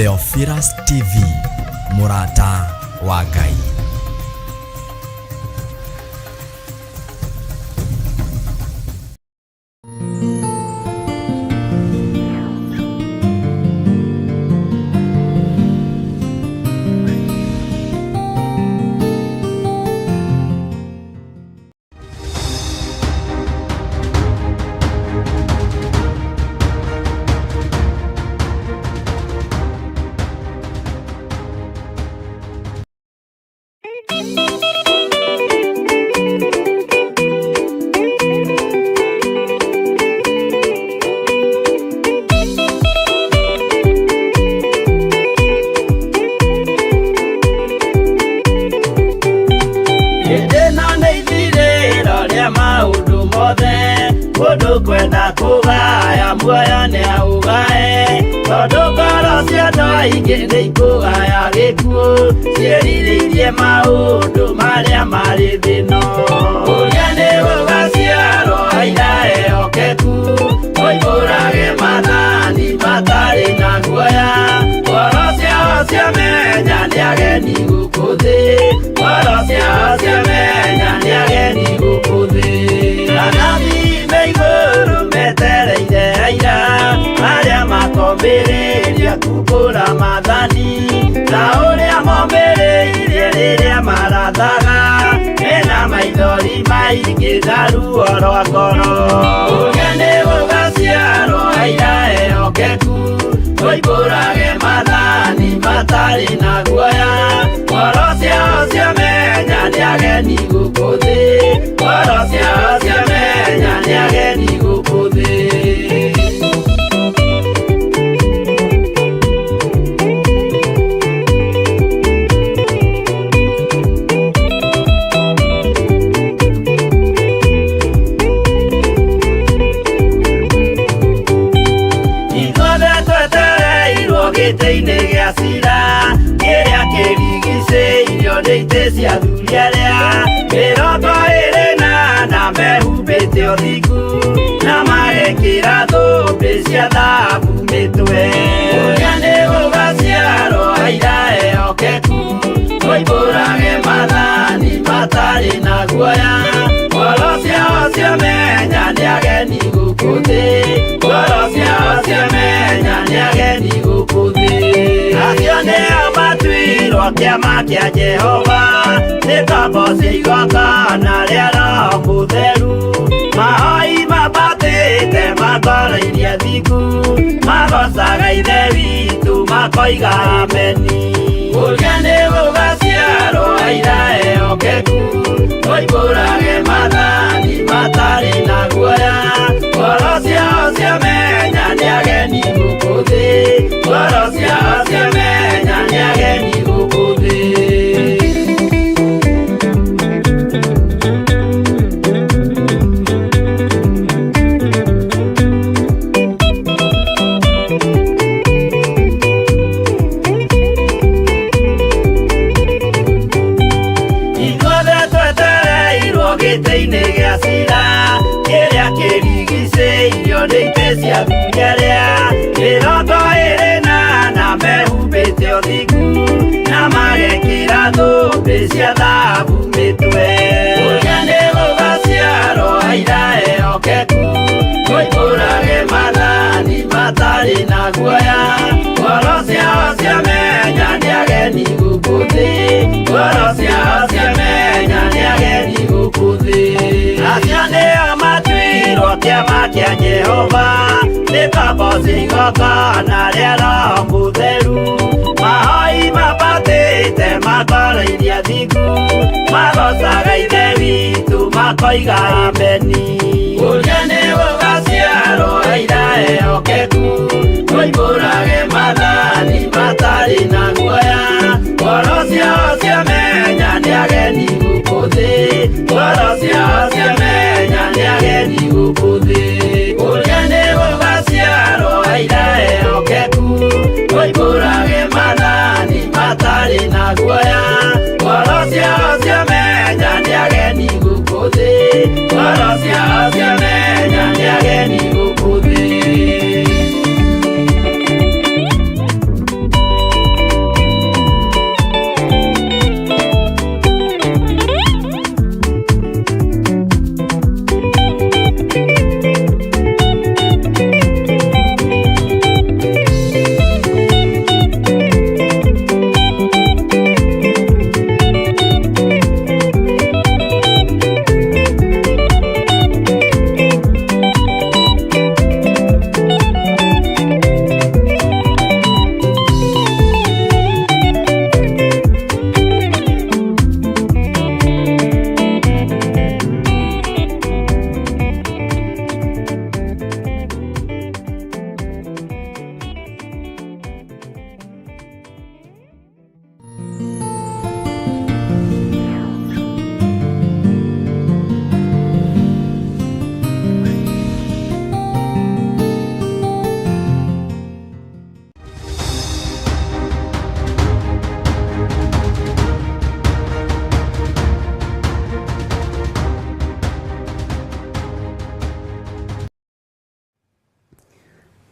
Theophilus TV, Murata wa Ngai. Kwenda kugaya muoyo ni augae tondu ngoro cia andũ aingĩ nĩ ikũgaya gĩkuũ ciĩrirĩirie maũndũ marĩa marĩ thĩ-ĩno. Ũrĩa nĩ gũgaciarwo aira ehokeku moimbũrage mathani matarĩ na guoya. Ngoro ciao ciamenya nĩ ageni gũkũ thĩ, ngoro ciao ciamenya nĩ ageni gũkũ thĩ. Metereire aira arĩa makomĩrĩria kumbũra mathani na ũrĩa momĩrĩirie rĩrĩa marathaga mena maithori maingĩ na ruo rwa ngoro. Ũrĩa nĩ gũgaciarwo aira ehokeku moimbũrage mathani matarĩ na guoya. Ngoro ciao ciamenya nĩ ageni gũkũ thĩ, ngoro ciao ciamenya nĩ ageni gũkũ thĩ. Ithuothe twetereirwo gĩtĩ-inĩ gĩa cira kĩrĩa kĩrigicĩirio nĩ itĩ cia athuri arĩa mĩrongo ĩrĩ na ana mehumbĩte ũthingu na magekĩra thũmbĩ cia thahabu mĩtwe. Ũrĩa nĩ gũgaciarwo aira ehokeku moimbũrage mathani matarĩ na guoya. Ngoro ciao ciamenya nĩ ageni gũkũ thĩ, ngoro ciao ciamenya nĩ ageni gũkũ thĩ. Acio nĩo matuirwo kĩama kĩa Jehova nĩ ngombo cia igongona rĩa Roho Mũtheru. Mahoi mabatĩte makoreirie thingu magocaga ithe witũ makoiga ameni. Ũrĩa nĩ gũgaciarwo aira ehokeku moimbũrage mathani matarĩ na guoya. Ngoro ciao ciamenya nĩ ageni gũkũ thĩ, ngoro ciao ciamenya nĩ ageni gũkũ thĩ. Gĩtĩ-inĩ gĩa cira kĩrĩa kĩrigicĩirio nĩ itĩ cia athuri arĩa mĩrongo ĩrĩ na ana mehumbĩte ũthingu na magekĩra thũmbĩ cia thahabu mĩtwe. Ũrĩa nĩ gũgaciarwo aira ehokeku moimbũrage mathani matarĩ na guoya. Ngoro ciao ciamenya nĩ ageni gũkũ thĩ, ngoro ciao ciamenya nĩ ageni gũkũ thĩ. Acio nĩo matuirwo kĩama kĩa Jehova nĩ ngombo cia igongona rĩa Roho Mũtheru. Mahoi mabatĩte makoreirie thingu magocaga ithe witũ makoiga ameni. Ũrĩa nĩ gũgaciarwo aira ehokeku moimbũrage mathani matarĩ na guoya. Ngoro ciao ciamenya nĩ ageni gũkũ thĩ, ngoro ciao ciamenya nĩ ageni gũkũ thĩ. Ũrĩa nĩ gũgaciarwo aira ehokeku moimbũrage mathani matarĩ na guoya. Ngoro ciao ciamenya nĩ ageni gũkũ thĩ, ngoro ciao ciamenya nĩ ageni gũkũ thĩ.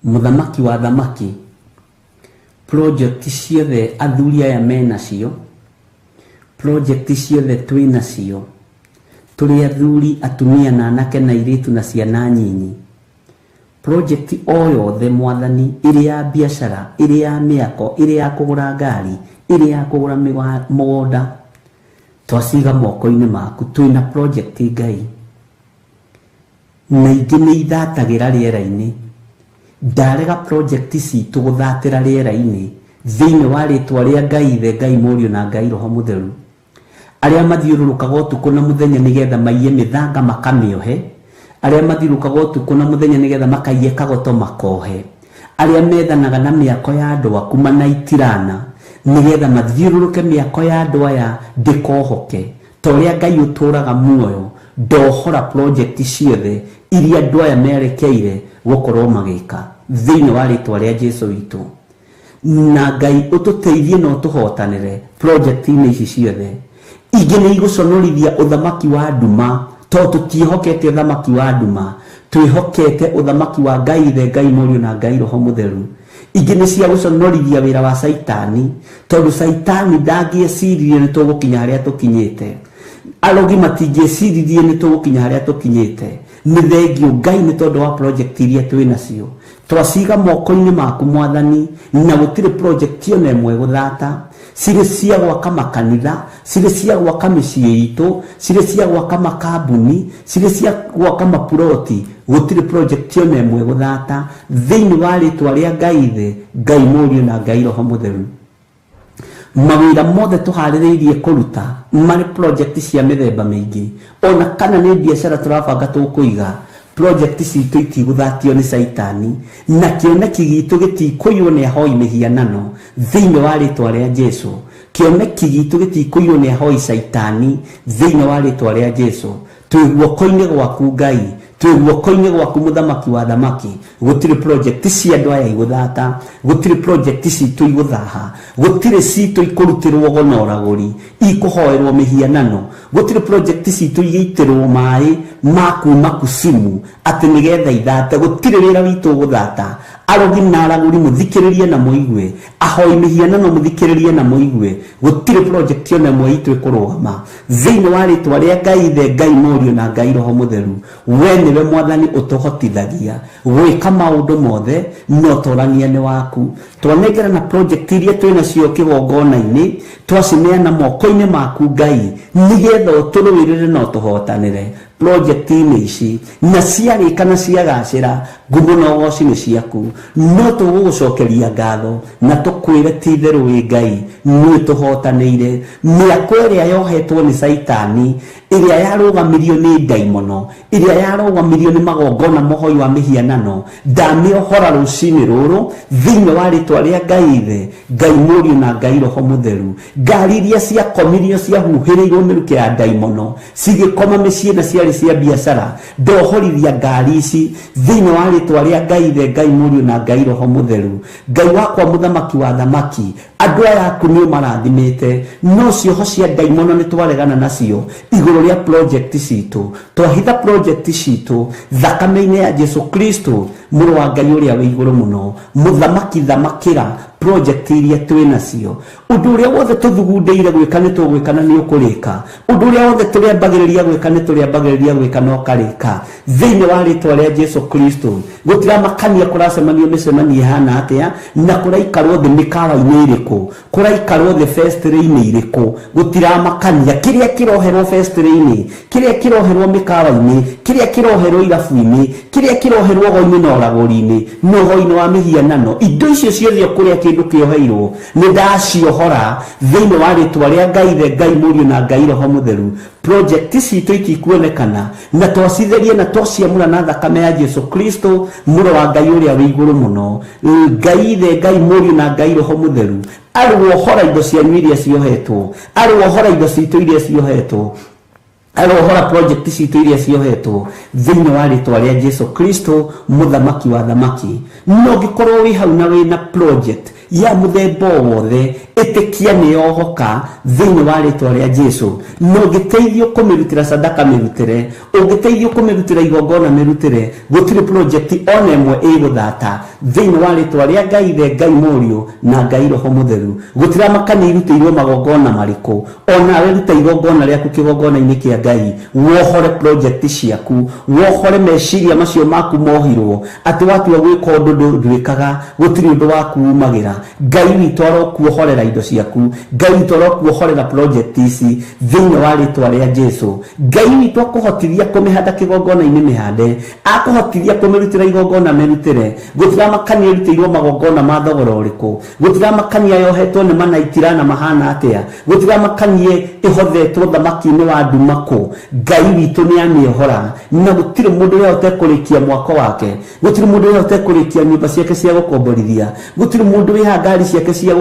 muthamaki wa thamaki project ciothe athuri aya mena cio project ciothe twina cio tuli athuri atumia na anake na iritu na ciana nyinyi project o yothe mwathani iri ya biashara iri ya miako iri ya kugura ngari iri ya kugura mugunda twasiga moko-ini maku twina project Ngai na ingi ni ithathagira riera-ini ndarega project citu guthatira riera-ini thiini wa ritwa ria Ngai ithe Ngai Mũriũ na Ngai Roho Mũtheru aria mathiũrũrũkaga ũtukũ na mũthenya nigetha maiye mĩthanga makamĩohe aria mathiũrũrũkaga ũtukũ na mũthenya nigetha makaiye kagoto makohe aria methanaga na mĩako ya andũ aku manaitirana nigetha mathiũrũrũke mĩako ya andũ aya ndĩkohoke ta ũrĩa Ngai ũtũraga muoyo ndohora project ciothe iria andũ aya merekeire gũkorwo magĩka thĩinĩ wa rĩtwa rĩa Jesũ witũ na Ngai ũtũteithie na ũtũhotanĩre project-inĩ ici ciothe ingĩ nĩ igũconorithia ũthamaki wa nduma tondũ tũtiĩhokete ũthamaki wa nduma twĩhokete ũthamaki wa Ngai ithe Ngai Mũriũ na Ngai Roho Mũtheru ingĩ nĩ cia gũconorithia wĩra wa Saitani tondũ Saitani ndangĩeciririe nĩ tũgũkinya harĩa tũkinyĩte arogi matingĩeciririe nĩ tũgũkinya harĩa tũkinyĩte nĩ thengio Ngai nĩ tondũ wa project iria twĩnacio twaciga moko-inĩ maku mwathani na gũtirĩ project ona ĩmwe gũthata cirĩ cia gwaka makanitha cirĩ cia gwaka mĩciĩ itũ cirĩ cia gwaka makambuni cirĩ cia gwaka mapuroti gũtirĩ project ona ĩmwe gũthata thĩinĩ wa rĩtwa rĩa Ngai ithe Ngai Mũriũ na Ngai Roho Mũtheru mawĩra mothe tũharĩrĩirie kũruta marĩ project cia mĩthemba mĩingĩ ona kana nĩ biacara tũrabanga tũkũiga project citũ itigũthatio nĩ Saitani na kĩoneki gitũ gĩtikũiywo nĩ ahoi mĩhianano thĩinĩ wa rĩtwa rĩa Jesũ kĩoneki gitũ gĩtikũiywo nĩ ahoi Saitani thĩinĩ wa rĩtwa rĩa Jesũ twĩ guoko-inĩ gwaku Ngai twĩ guoko-inĩ gwaku mũthamaki wa thamaki gũtirĩ project cia andũ aya igũthata gũtirĩ project citũ igũthaha gũtirĩ citũ ikũrutĩrwo gonoragũri ikũhoerwo mĩhianano gũtirĩ project citũ igĩitĩrwo maĩ ma kuma kusimu atĩ nĩgetha ithate gũtirĩ wĩra witũ gũthata arogi na aragũri mũthikĩrĩrie na mũigue ahoi mĩhianano mũthikĩrĩrie na mũigue gũtirĩ project ona ĩmwe itũ ĩkũrũgama thĩinĩ wa rĩtwa rĩa Ngai ithe Ngai Mũriũ na Ngai Roho Mũtheru we nĩwe mwathani ũtũhotithagia gwĩka maũndũ mothe no tũrania nĩ waku twanengera na project iria twĩnacio kĩgongona-inĩ twacineana moko-inĩ maku Ngai nĩgetha ũtũrũĩrĩre na ũtũhotanĩre project-inĩ ici na ciarĩka na ciagacĩra ngumo na ũgooci nĩ ciaku no tũgũgũcokeria ngatho na tũkwĩre ti-itherũ wĩ Ngai nĩ tũhotanĩire mĩako ĩrĩa yohetwo nĩ Saitani ĩrĩa yarũgamirio nĩ ndaimono ĩrĩa yarũgamirio nĩ magongona mohoi wa mĩhianano ndamĩohora rũcinĩ rũrũ thĩinĩ wa rĩtwa rĩa Ngai ithe Ngai Mũriũ na Ngai Roho Mũtheru ngari iria ciakomirio ciahuhĩrĩirwo mĩrukĩ ya ndaimono cigĩkoma mĩciĩ na ciarĩ cia biacara ndohorithia ngari ici thĩinĩ wa rĩtwa rĩa Ngai ithe Ngai Mũriũ na Ngai Roho Mũtheru Ngai wakwa mũthamaki wa thamaki andũ aya aku nĩ marathimĩte no cioho cia ndaimono nĩ twaregana nacio igũrũ rĩa project citũ twahitha project citũ thakame-inĩ ya Jesũ Kristo mũrũ wa Ngai ũrĩa wĩ igũrũ mũno mũthamaki thamakĩra project iria twĩnacio ũndũ ũrĩa wothe tũthugundĩire gwĩka nĩ tũgwĩka na nĩ ũkũrĩka ũndũ ũrĩa wothe tũrĩambagĩrĩria gwĩka nĩ tũrĩambagĩrĩria gwĩka na ũkarĩka thĩinĩ wa rĩtwa rĩa Jesũ Kristo gũtiramakania kũracemanio mĩcemanio ihana atĩa na kũraikarwo thĩ mĩkawa-inĩ ĩrĩkũ kũraikarwo thĩ festival-inĩ irĩkũ gũtiramakania kĩrĩa kĩroherwo festival-inĩ kĩrĩa kĩroherwo mĩkawa-inĩ kĩrĩa kĩroherwo irabu-inĩ kĩrĩa kĩroherwo go-inĩ na ũragũri-inĩ no go-inĩ wa mĩhianano indo icio ciothe kũrĩa kĩndũ kĩoheirwo nĩ ndaciohora thĩinĩ wa rĩtwa rĩa Ngai ithe Ngai Mũriũ na Ngai Roho Mũtheru project citũ itikuonekana na twacitherie na twaciamũra na thakame ya Jesũ Kristo mũrũ wa Ngai ũrĩa wĩ igũrũ mũno Ngai ithe Ngai Mũriũ na Ngai Roho Mũtheru arĩwohora indo cianyu iria ciohetwo arĩwohora indo citũ iria ciohetwo arohora project citũ iria ciohetwo thĩinĩ wa rĩtwa rĩa Jesũ Kristo mũthamaki wa thamaki no ngĩkorwo wĩ hau na wĩna project ya muthemba wothe itikia ni yohoka thiini wa ritwa ria Jesu no giteithio kumirutira sadaka mirutire ugiteithio kumirutira igongona mirutire gutiri project ona imwe iguthata thiini wa ritwa ria Ngai the Ngai Murio na Ngai Roho Mutheru gutira makani irutirwo magongona mariku ona we ruta igongona riaku kigongona-ini kia Ngai wohore project ciaku wohore meciria macio maku mohirwo ati watua gwika undu ndwikaga gutiri undu waku umagira Ngai witu arokuohorera indo ciaku Ngai witu arokuohorera project ici thiini wa ritwa ria Jesu Ngai witu akuhotithia kumihanda kigongona-ini mihande akuhotithia kumirutira igongona mirutire gutira makani irutirwo magongona ma thogora uriku gutira makani yohetwo ni manaitira na mahana atia gutira makani ihothetwo thamaki-ini wa ndumako Ngai witu ni amihora na gutiri mundu yote kurikia mwako wake gutiri mundu yote kurikia nyumba ciake cia gukomborithia gutiri mundu wiha ngari ciake cia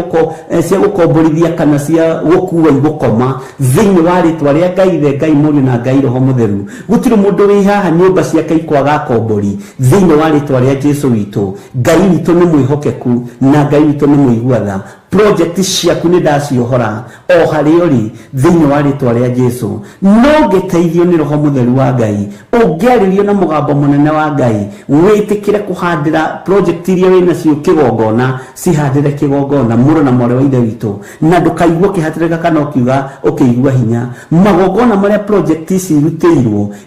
gukomborithia kana cia gukua igukoma thiini wa ritwa ria Ngai the Ngai Murio na Ngai Roho Mutheru gutiri mundu wiha nyumba ciake ikwaga kombori thiini wa ritwa ria Jesu witu Ngai witu ni mwihokeku na Ngai witu ni muiguatha project ciaku ni ndaciohora o hari uri thiini wa ritwa ria Jesu no giteithio ni Roho Mutheru wa Ngai ungiaririo na mugambo munene wa Ngai witikire kuhandira project iria wina cio kigongona cihandire kigongona muro na more wa ithe witu na ndukaigua kihatirika kana ukiuga ukiigua hinya magongona maria project ici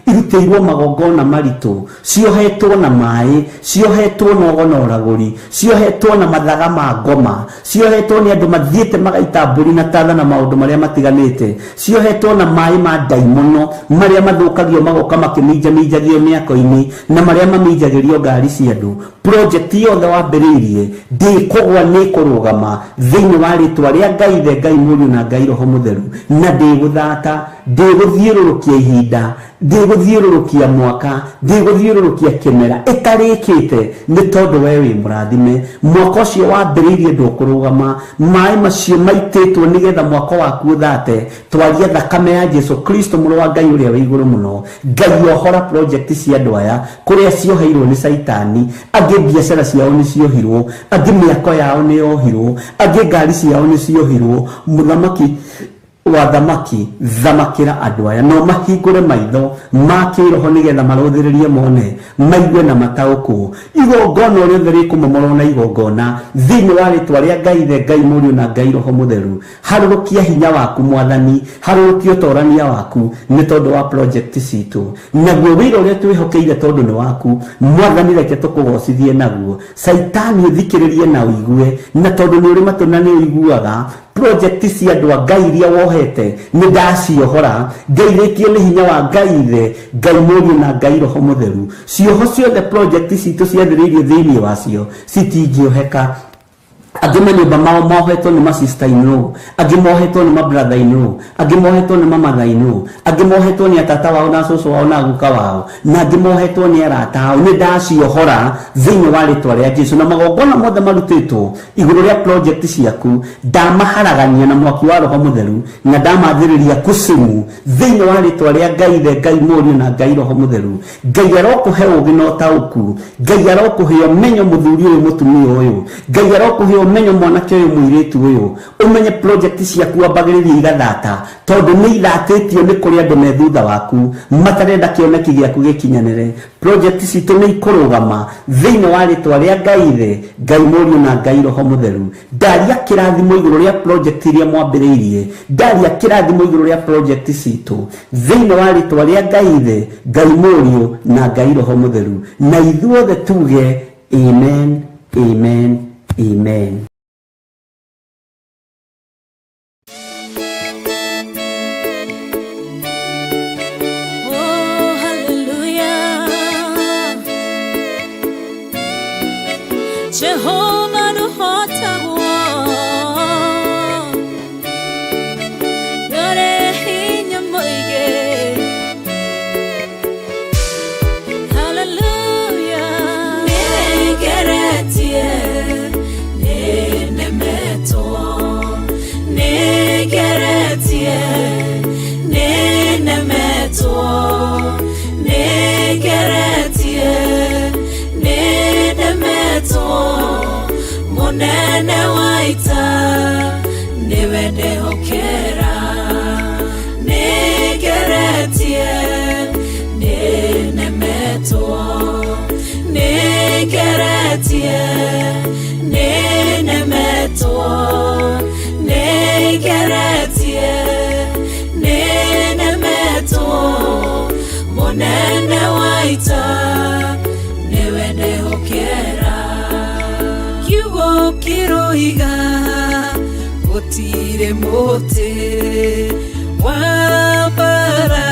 irutirwo magongona maritu ciohetwo na mai ciohetwo na ogonoraguri ciohetwo na mathaga ma ngoma ciohetwo ni andu mathiete magaita mburi na tatha na maundu maria matiganite ciohetwo na mai ma daimono maria mathukagio magoka makiminjaminjagio miako-ini na maria maminjagirio ngari cia andu project yothe wambiriirie ndikugwa ni kurugama thiini wa ritwa ria Ngai the Ngai Murio na Ngai Roho Mutheru na ndiguthata ndiguthiururukia ihinda ndiguthiururukia mwaka ndiguthiururukia kimera itarikite ni tondu we wi murathime mwaka ucio wambiriirie ndukurugama mai macio maititwo nigetha mwaka waku uthate twaria thakame ya Jesu Kristo muru wa Ngai uria wi iguru muno Ngai ohora project cia andu aya kuria cioheirwo ni saitani angi biacara ciao ni ciohirwo angi miako yao ni yohirwo angi ngari ciao ni ciohirwo muthamaki wa thamakira andu aya no mahingure maitho makiroho nigetha maruthiririe mone maigue na matauku igongona riothe rikumomorwo na igongona thiini wa ritwa ria Ngai the Ngai Murio na Ngai Roho Mutheru harurukia hinya waku mwathani harurukia utorania waku ni tondu wa project citu naguo wira uria twihokeire tondu ni waku mwathani reke tukugocithie naguo saitani uthikiririe na uigue na tondu ni uri matuna ni uiguaga project cia andu a Ngai iria wohete ni ndaciohora ngeithĩtio nĩ hinya wa Ngai the Ngai Murio na Ngai Roho Mutheru cioho ciothe project citũ ciathĩrĩirio thĩinĩ wacio citingĩoheka angi manyumba mao mohetwo ni masista ino angi mohetwo ni mabrother ino angi mohetwo ni mamatha ino angi mohetwo ni atata wao na cucu wao na guka wao na angi mohetwo ni arata ao ni ndaciohora thiini wa ritwa ria Jesu na magongona mothe marutitwo iguru ria project ciaku ndamaharagania na mwaki wa Roho Mutheru na ndamathiriria kusimu thiini wa ritwa ria Ngai the Ngai Murio na Ngai Roho Mutheru Ngai arokuhe ugi na utauku Ngai arokuhe menyo muthuri uyu mutumia uyu Ngai arokuhe umenye mwanake uyu mwiritu uyu umenye project ciaku ambagiririe igathata tondu ni ithatitio ni kuri andu me thutha waku matarenda kioneki giaku gikinyanire project citu ni ikurugama thiini wa ritwa ria Ngai the Ngai Murio na Ngai Roho Mutheru ndaria kirathimo iguru ria project iria mwambiriirie ndaria kirathimo iguru ria project citu thiini wa ritwa ria Ngai the Ngai Murio na Ngai Roho Mutheru na ithuothe tuge amen amen amen. Oh, hallelujah. Jehovah no hotawo. Yore hinya moige. Hallelujah. Negeretie. Munene wa waita niwe ndehokera nigeretie ninemetwo nigeretie ninemetwo nigeretie ninemetwo munene waita niwe ndehokera kiugo kiroiga gutire muti wa bara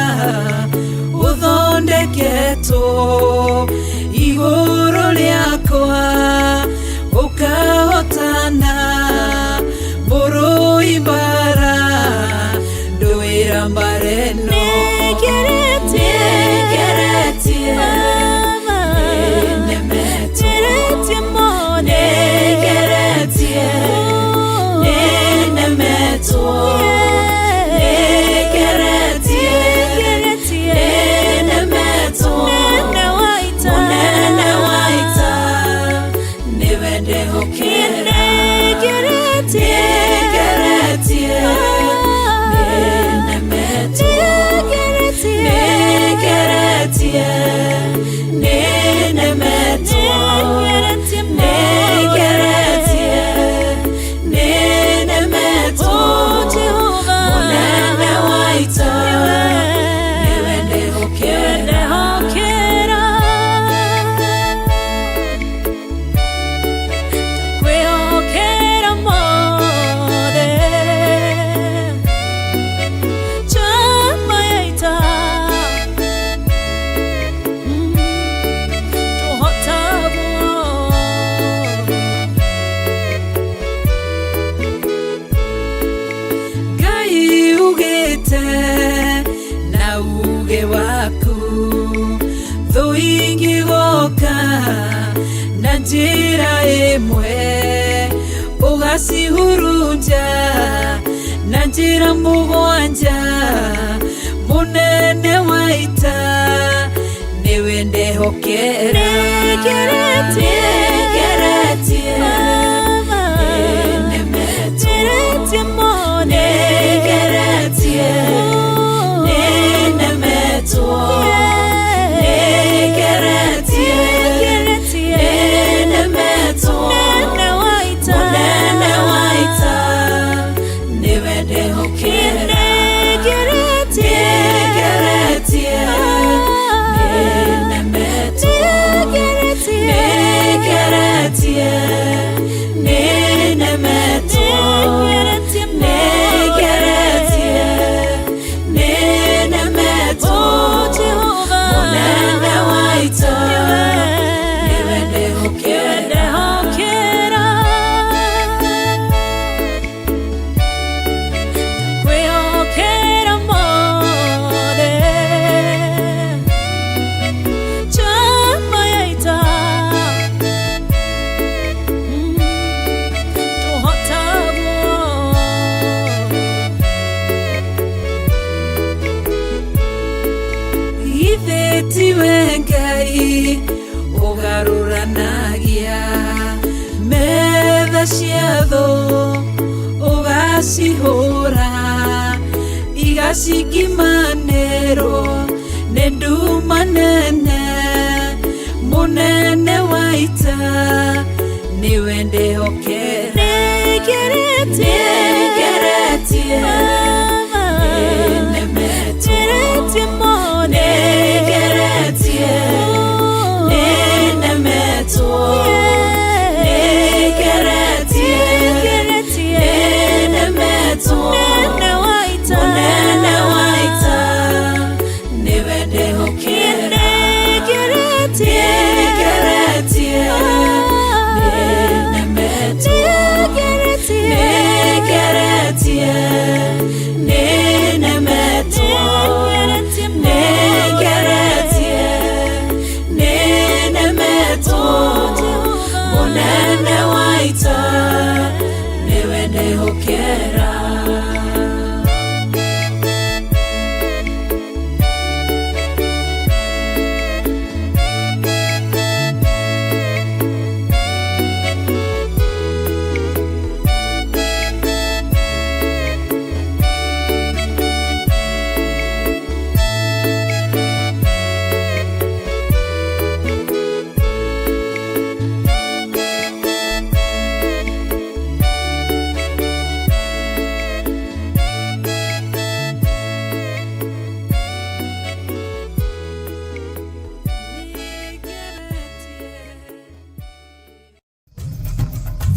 uthondeketwo iguru riakwa ukahotana mburu ibara nduira mbareno na uge waku thuingi goka na njira imwe ugacihurunja na njira mugwanja munene waita niwe ndehokera Tiwe Ngai ugaruranagia metha ciatho ugacihura igacikimanĩrwo nĩ nduma nene munene waita niwe ndĩhokera Yeah.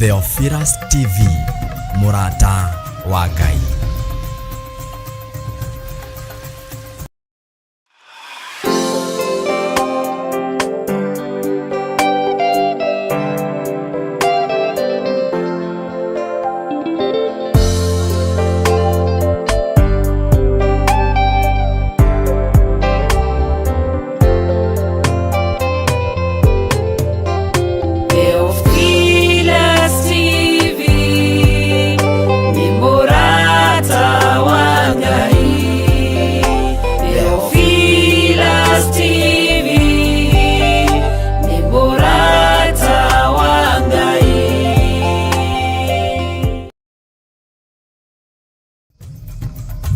Theophilus TV, mũrata wa Ngai.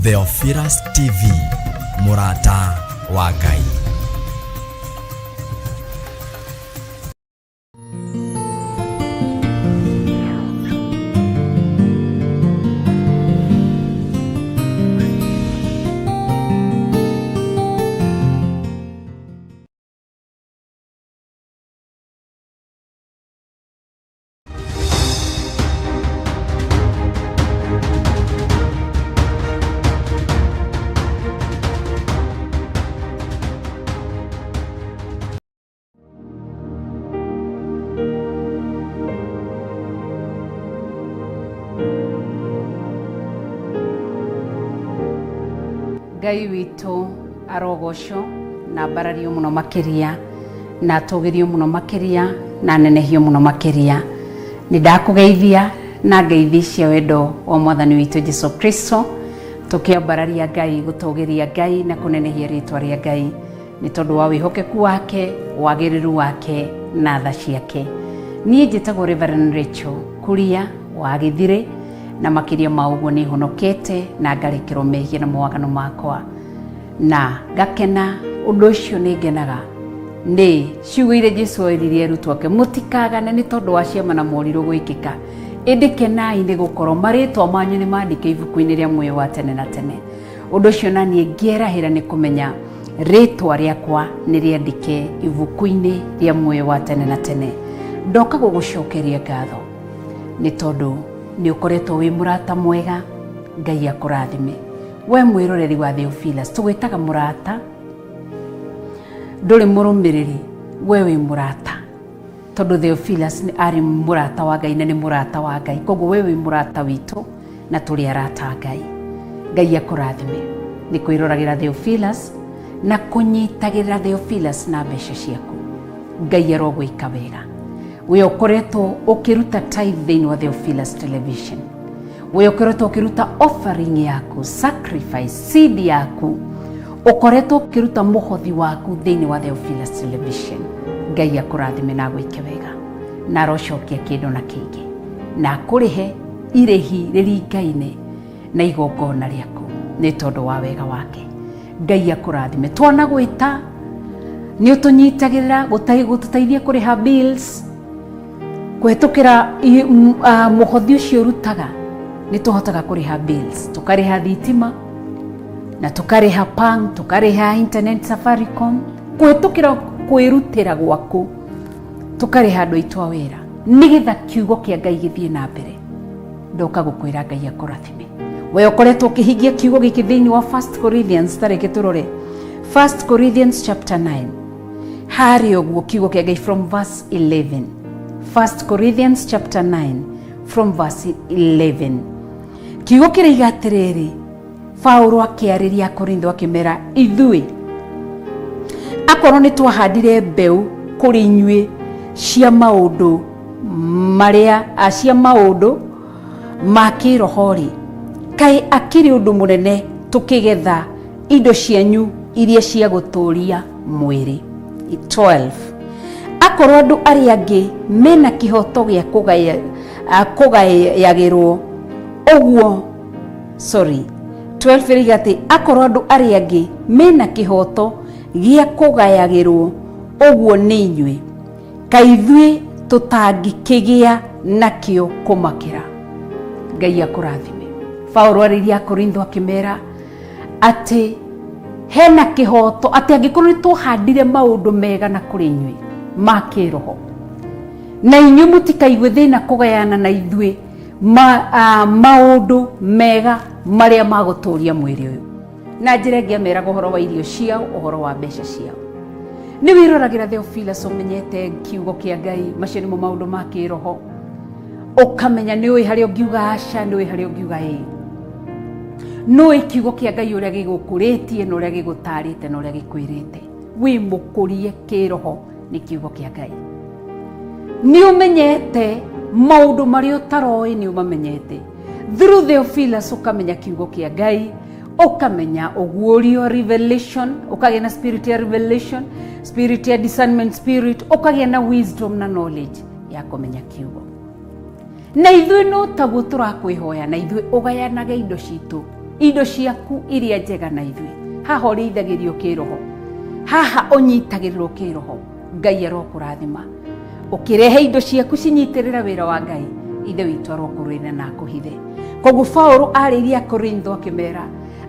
Theophilus TV, mũrata wa Ngai. Ngai witũ arogocwo na mbarario mũno makĩria na atũgĩrio mũno makĩria na nenehio mũno makĩria. Nĩ ndakũgeithia na ngeithi cia wendo wa Mwathani witũ Jesu Kristo, tũkĩambararia Ngai, gũtũgĩria Ngai na kũnenehia rĩtwa rĩa Ngai nĩ tondũ wa wĩhokeku wake, wagĩrĩru wake na tha ciake. Niĩ njĩtagwo Reverend Rachel Kuria wa Gĩthirĩ, na makĩria ma ũguo nĩ honokete na ngarekerwo mehia na mawagano makwa, na ngakena. Ũndũ ũcio nĩ ngenaga nĩ ciugo iria Jesũ eririe arutwo ake, mũtikagane nĩ tondũ wa ciama na morirũ gwĩkĩka, ĩndĩ kenai nĩ gũkorwo marĩtwa manyu nĩ mandĩke ibuku-inĩ rĩa muoyo wa tene na tene. Ũndũ ũcio naniĩ ngĩerahĩra nĩ kũmenya rĩtwa rĩakwa nĩ rĩandĩke ibuku-inĩ rĩa muoyo wa tene na tene. Ndoka gũgũcokeria ngatho nĩ tondũ nĩ ũkoretwo wĩ mũrata mwega. Ngai akũrathime. We mwĩroreri wa Theophilus, tũgwĩtaga mũrata, ndũrĩ mũrũmĩrĩri, we wĩ mũrata, tondũ Theophilus nĩ arĩ mũrata wa Ngai na nĩ mũrata wa Ngai. Koguo we wĩ mũrata witũ na tũrĩ arata Ngai. Ngai akũrathime nĩ kwĩroragĩra Theophilus na kũnyitagĩrĩra Theophilus na mbeca ciaku. Ngai arogwĩka wega. We ũkoretwo ũkĩruta tithe thĩinĩ wa Theophilus Television. We ũkoretwo ũkĩruta offering yaku, sacrifice, seed yaku. Ũkoretwo ũkĩruta mũhothi waku thĩinĩ wa Theophilus Television. Ngai akũrathime na gwĩke wega na arocokia kĩndũ na kĩngĩ na kũrĩhe irĩhi rĩringaine na igongona rĩaku nĩ tondũ wa wega wake. Ngai akũrathime. Twana gwĩta nĩ ũtũnyitagĩrĩra gũtũteithia kũrĩha bills, kũhetũkĩra mũhothi ũcio ũrutaga nĩ tũhotaga kũrĩha bills, tũkarĩha thitima na tũkarĩha pang, tũkarĩha internet Safaricom, kũhetũkĩra kwĩrutĩra gwaku, tũkarĩha andũ aitũ a wĩra nĩgetha kiugo kĩa Ngai gĩthiĩ na mbere. Ndoka gũkwĩra Ngai akũrathime. We ũkoretwo ũkĩhingia kiugo gĩkĩ thĩinĩ wa 1 Corinthians, tareke tũrore 1 Corinthians chapter 9. Harĩ ũguo kiugo kĩa Ngai from verse 11. 1 Corinthians chapter 9 from verse 11. Kiugo kĩraiga atĩrĩrĩ, Paulo akĩarĩria Korintho akĩmera, ithuĩ akorwo nĩ twahandire mbeũ kũrĩ inyuĩ cia maũndũ ma kĩroho-rĩ, kaĩ akĩrĩ ũndũ mũnene tũkĩgetha indo cianyu iria cia gũtũũria mwĩrĩ. 12. Akorwo andũ arĩa angĩ mena kĩhoto gĩa kũgayagĩrwo ũguo, 12 ĩrĩga atĩ akorwo andũ arĩa angĩ mena kĩhoto gĩa kũgayagĩrwo ũguo nĩ inyuĩ, kaĩ ithuĩ tũtangĩkĩgĩa nakĩo kũmakĩra. Ngai akũrathime. Paulo arĩria Korintho akĩmera atĩ hena kĩhoto, atĩ angĩkorwo nĩ tũhandire maũndũ mega na kũrĩ inyuĩ ma kĩroho, na inyuĩ mũtikaigue thĩna kũgayana na ithuĩ maũndũ mega marĩa magũtũũria mwĩrĩ ũyũ. Na njĩra ĩngĩ ameraga ũhoro wa irio ciao, ũhoro wa mbeca ciao. Nĩ wĩroragĩra Theophilus ũmenyete kiugo kĩa Ngai, macio nĩmo maũndũ ma kĩroho, ũkamenya nĩ ũĩ harĩa ũngiuga aca, nĩ ũĩ harĩa ũngiuga ĩĩ, nĩ kiugo kĩa Ngai ũrĩa gĩgũkũrĩtie na ũrĩa gĩgũtarĩte na ũrĩa gĩkwĩrĩte. Wĩ mũkũrie kĩroho nĩ kiugo kĩa Ngai. Nĩ ũmenyete maũndũ marĩa ũtaroĩ, nĩ ũmamenyete through Theophilus, ũkamenya kiugo kĩa Ngai, ukamenya ugurio revelation, ukagĩa na spirit ya revelation, spirit ya discernment spirit, ukagĩa na wisdom na knowledge ya kũmenya kiugo. Na ithuĩ no taguo tũrakwĩhoya, na ithuĩ ũgayanage indo citũ, indo ciaku iria njega na ithuĩ. Haha ũrĩithagĩrio kĩroho, haha ũnyitagĩrĩrwo kĩroho, Ngai arokũrathima. Ũkĩrehe indo ciaku cinyitĩrĩra wĩra wa Ngai, ithe witũ arokũrũĩra na akũhithe. Koguo Paulo arĩirie Korintho akĩmera,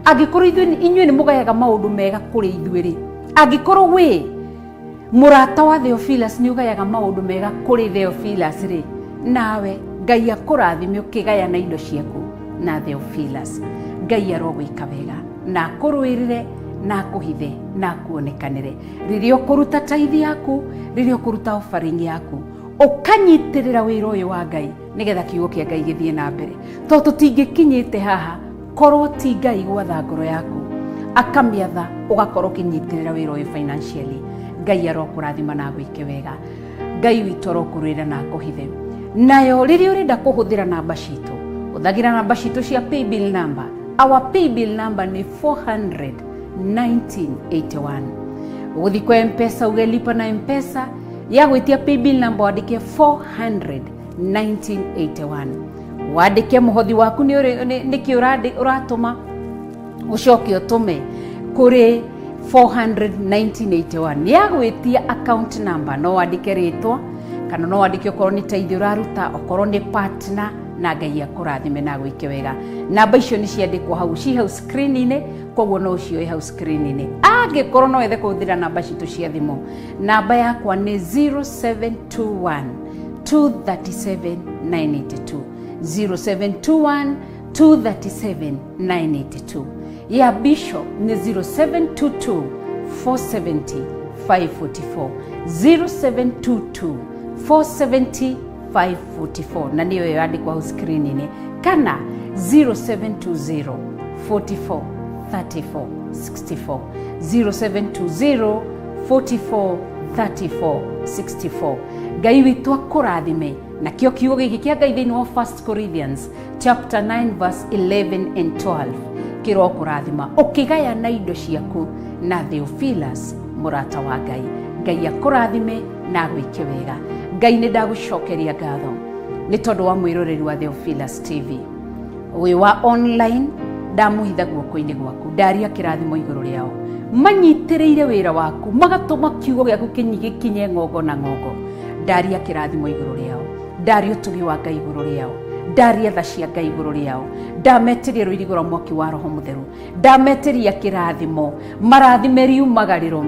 angĩkorwo inyuĩ nĩ mũgayaga maũndũ mega kũrĩ ithuĩ rĩ, angĩkorwo wĩ mũrata wa Theophilus nĩ ũgayaga maũndũ mega kũrĩ Theophilus rĩ, nawe Ngai akũrathime ũkĩgayana indo ciaku na Theophilus. Ngai arogwĩka wega na akũrũĩrĩre na akũhithe na akuonekanĩre rĩrĩa ũkũruta tithe yaku, rĩrĩa ũkũruta offering yaku, ũkanyitĩrĩra wĩra ũyũ wa Ngai, nĩgetha kiugo kĩa Ngai gĩthiĩ na mbere. Tondũ tũtingĩkinyĩte haha korwo ti Ngai gwatha ngoro yaku akamĩatha, ũgakorwo ũkĩnyitĩrĩra wĩra ũyũ financially. Ngai arokũrathima na gwĩke wega. Ngai witũ arokũrũĩra na akũhithe. Nayo rĩrĩa ũrenda kũhũthĩra namba citũ, ũthagĩra namba citũ cia paybill number. Our paybill number nĩ 400-1981. Ũgũthiĩ kwa M-Pesa uge lipa na M-Pesa, ya gwĩtia paybill number wandĩke 400-1981. Wandĩke mũhothi waku nĩkĩ ũratũma, ũcoke ũtũme kũrĩ 400-1981. Ya gwĩtia account number no wandĩke rĩtwa, kana no wandĩke okorwo nĩ tithe ũraruta, okorwo nĩ partner, na Ngai akũrathime na gwĩke wega. Namba icio nĩ ciandĩkwo hau, ci hau screen-inĩ, koguo no cioe hau screen-inĩ. Angĩkorwo no wethe kũhũthĩra namba citũ cia thimũ, namba yakwa nĩ 0721-237-982, 0721-237-982. Ya Bishop nĩ 0722-470-544, 0722-470-544, na niyo yandikwa hau screen-inĩ, kana 0720-44-34-64, 0720-44-34-64. Ngai witũ akũrathime, na kĩo kiugo gĩkĩ kĩa Ngai thĩinĩ wa 1 Corinthians chapter 9 verse 11 and 12 kĩrokũrathima ũkĩgayana indo ciaku na Theophilus mũrata wa Ngai. Ngai akũrathime na gwĩke wega. Ngai nĩ ndagũcokeria ngatho nĩ tondũ wa mwĩroreri wa Theophilus TV wĩ wa online, ndamũhitha guoko-inĩ gwaku, ndaria kĩrathimo igũrũ rĩao, manyitĩrĩire wĩra waku, magatũma kiugo gĩaku gĩkinye ng'ongo na ng'ongo. Ndaria kĩrathimo igũrũ rĩao, ndaria ũtugi wa Ngai igũrũ rĩao, ndaria tha cia Ngai igũrũ rĩao, ndametĩria rũirigo rwa mwaki wa Roho Mũtheru, ndametĩria kĩrathimo, marathime riumagarĩro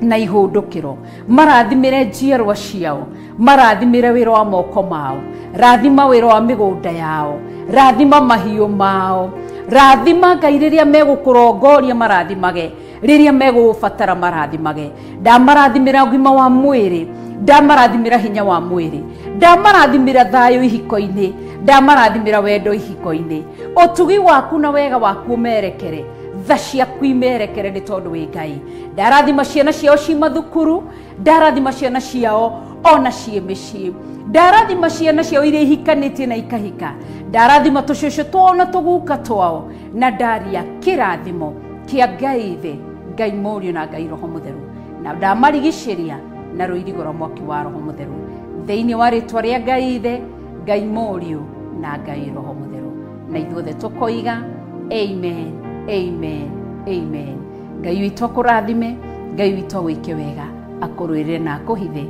na ihũndũkĩro, marathimĩre njiarwa ciao, marathimĩre wĩra wa moko mao, rathima wĩra wa mĩgũnda yao, rathima mahiũ mao, rathima Ngai rĩrĩa megũkũrongoria marathimage, rĩrĩa megũbatara marathimage. Ndamarathimĩra ũgima wa mwĩrĩ, ndamarathimĩra hinya wa mwĩrĩ, ndamarathimĩra thayũ ihiko-inĩ, ndamarathimĩra wendo ihiko-inĩ, ũtugi waku na wega waku ũmerekere, tha ciaku imerekere nĩ tondũ wĩ Ngai. Ndarathima ciana ciao ci mathukuru, ndarathima ciana ciao ona ciĩ mĩciĩ, ndarathima ciana ciao iria ihikanĩtie na ikahika, ndarathima tũcũcũ twao na tũguka twao, na ndaria kĩrathimo kĩa Ngai thĩ, Ngai Mũriũ na Ngai Roho Mũtheru, na ndamarigicĩria na rũirigo rwa mwaki wa Roho Mũtheru, thĩinĩ wa rĩtwa rĩa Ngai thĩ, Ngai Mũriũ na Ngai Roho Mũtheru. Na ithuothe tũkoiga amen, amen, amen. Ngai witũ akũrathime, Ngai witũ agwĩke wega, akũrũĩrĩre na akũhithe.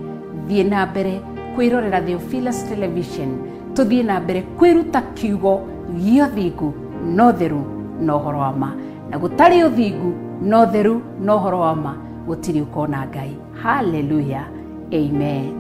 Thiĩ na mbere kwĩrorera Theophilus Television, tũthiĩ na mbere kwĩruta kiugo gĩa ũthingu na ũtheru na ũhoro wa ma, na gũtarĩ ũthingu na ũtheru na ũhoro wa ma gũtirĩ ũkona Ngai. Hallelujah, amen.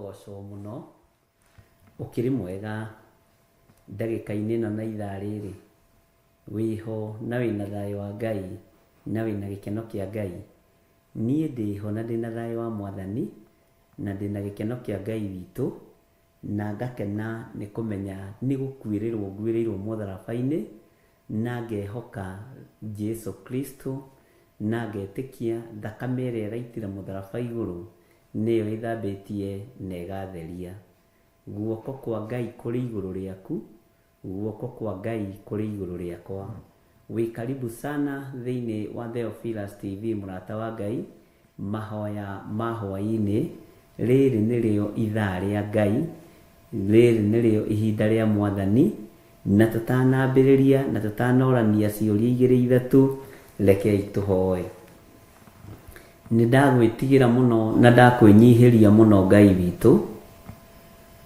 rogocwo muno ukiri mwega ndagika-inĩ ĩno na ithaa rĩrĩ wiho na wĩna thayũ wa Ngai na wĩna gĩkeno kĩa Ngai. Niĩ ndĩho na ndĩna thayũ wa Mwathani na ndĩna gĩkeno kĩa Ngai witũ, na ngakena nĩ kũmenya nĩ gũkuĩrĩrwo nguĩrĩirwo mũtharaba-inĩ na ngehoka Jesu Kristo na ngetĩkia thakame ĩrĩa ĩraitire mũtharaba igũrũ nĩyo ĩthambĩtie na ĩgatheria. Guoko kwa Ngai kũrĩ igũrũ rĩaku, guoko kwa Ngai kũrĩ igũrũ rĩakwa. Wĩ karibu sana thĩinĩ wa Theophilus TV mũrata wa Ngai, mahoya ma hwaĩ-inĩ. Rĩrĩ nĩrĩo ithaa rĩa Ngai, rĩrĩ nĩrĩo ihinda rĩa Mwathani, na tũtanambĩrĩria na tũtanorania ciũria igĩrĩ ithatũ, rekei tũhoe. Nĩ ndagwĩtigĩra mũno na ndakwĩnyihĩria mũno Ngai witũ,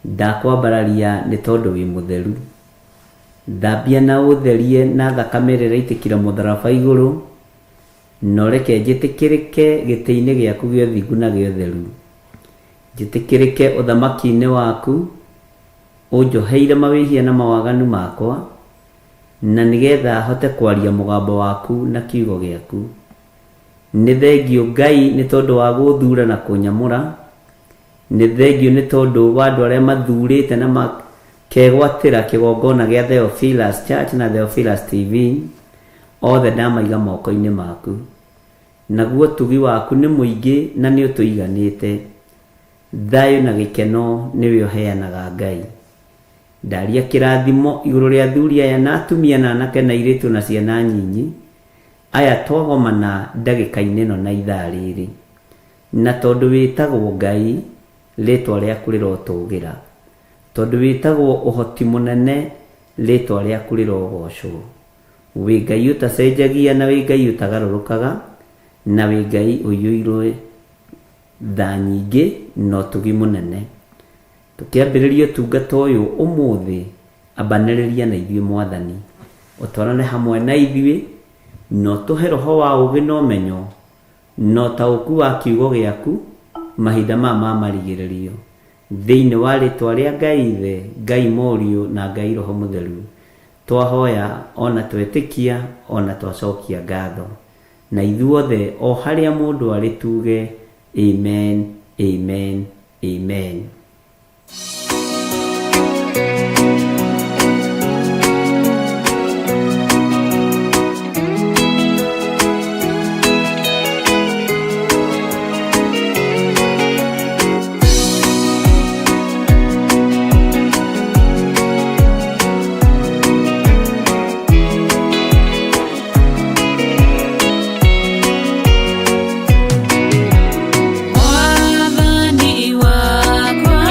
ndakwambararia nĩ tondũ wĩ mũtheru. Thambia na ũtherie na thakame ĩrĩa ĩraitĩkire mũtharaba igũrũ, no reke njĩtĩkĩrĩke gĩtĩ-inĩ gĩaku gĩa ũthingu na gĩa ũtheru. Njĩtĩkĩrĩke ũthamaki-inĩ waku, ũnjoheire mawĩhia na mawaganu makwa, na nĩgetha hote kwaria mũgambo waku na kiugo gĩaku. Nĩ thengio Ngai nĩ tondũ wa gũthura na kũnyamũra. Nĩ thengio nĩ tondũ wa andũ arĩa mathurĩte na makegwatĩra kĩgongona gĩa Theophilus Church na Theophilus TV, othe ndamaiga moko-inĩ maku. Naguo ũtugi waku nĩ mũingĩ na nĩ ũtũiganĩte. Thayũ na gĩkeno nĩwe ũheanaga Ngai. Ndaria kĩrathimo igũrũ rĩa athuri aya na atumia na anake na airĩtu na ciana nyinyi aya twagomana ndagĩka-inĩ ĩno na ithaa rĩrĩ. Na tondũ wĩtagwo Ngai, rĩtwa rĩaku rĩrotũgĩra. Tondũ wĩtagwo ũhoti mũnene, rĩtwa rĩaku rĩrogocwo. Wĩ Ngai ũtacenjagia na wĩ Ngai ũtagarũrũkaga, na wĩ Ngai ũiyũirwo tha nyingĩ na ũtugi mũnene. Tũkĩambĩrĩria ũtungata ũyũ ũmũthĩ, ambanĩrĩria na ithuĩ Mwathani, ũtwarane hamwe na ithuĩ, na ũtũhe roho wa ũũgĩ na ũmenyo na ũtaũku wa kiugo gĩaku mahinda maya ma marigĩrĩrio, thĩinĩ wa rĩtwa rĩa Ngai Ithe, Ngai Mũriũ na Ngai Roho Mũtheru twahoya ona twetĩkia ona twacokia ngatho. Na ithuothe o harĩa mũndũ arĩ tuge amen, amen, amen. Mwathani wakwa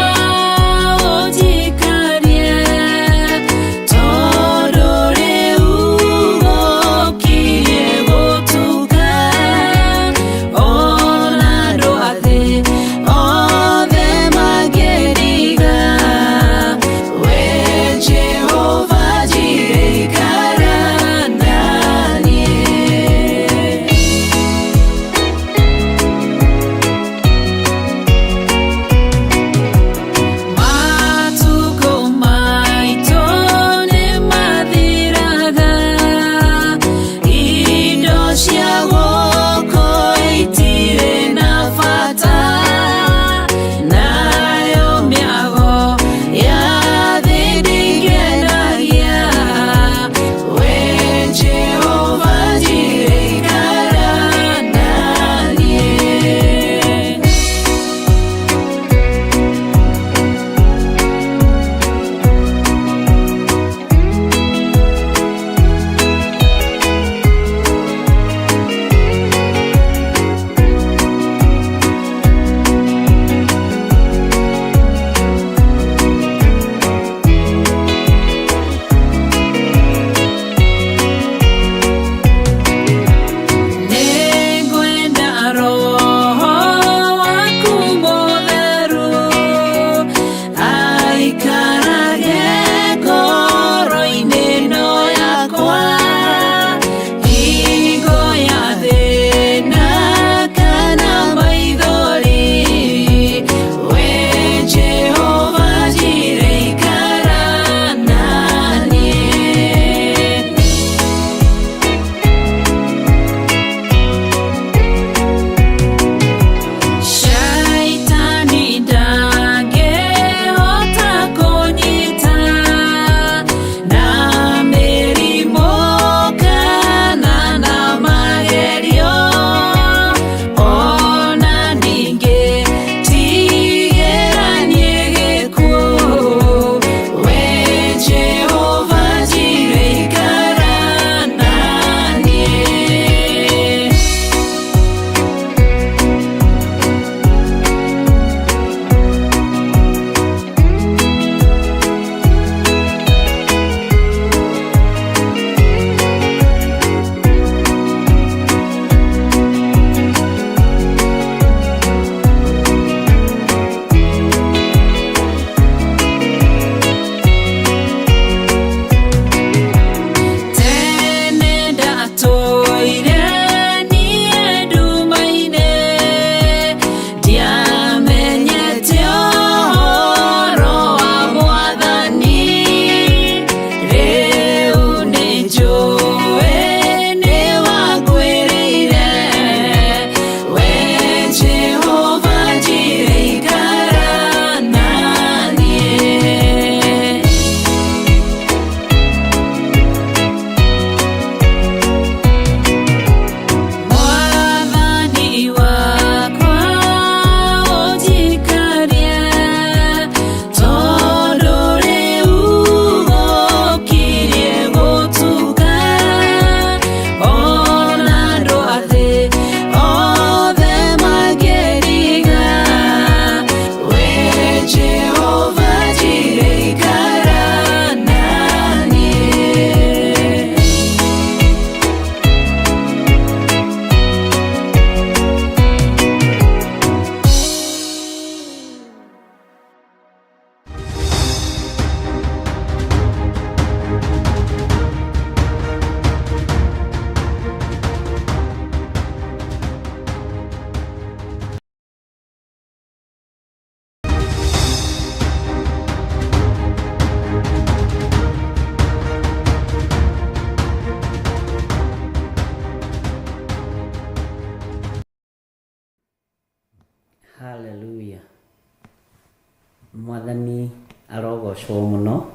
Mwathani arogocwo muno.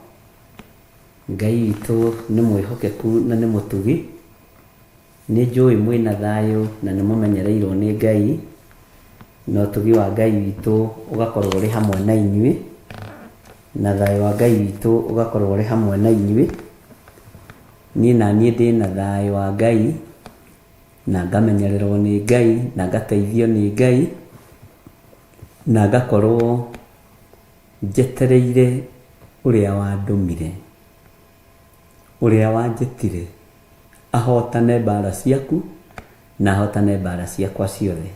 Ngai witũ nĩ mwĩhokeku na nĩ mũtugi. Nĩ njũĩ mwĩna thayũ na nĩ mũmenyereirwo nĩ Ngai, na ũtugi wa Ngai witũ ũgakorwo ũrĩ hamwe na inyuĩ, na thayũ wa Ngai witũ ũgakorwo ũrĩ hamwe na inyuĩ. Niĩ na niĩ ndĩna thayũ wa Ngai, na ngamenyererwo nĩ Ngai, na ngateithio nĩ Ngai, na ngakorwo njetereire ũrĩa wandũmire, ũrĩa wanjĩtire ahotane mbara ciaku na ahotane mbara ciakwa ciothe.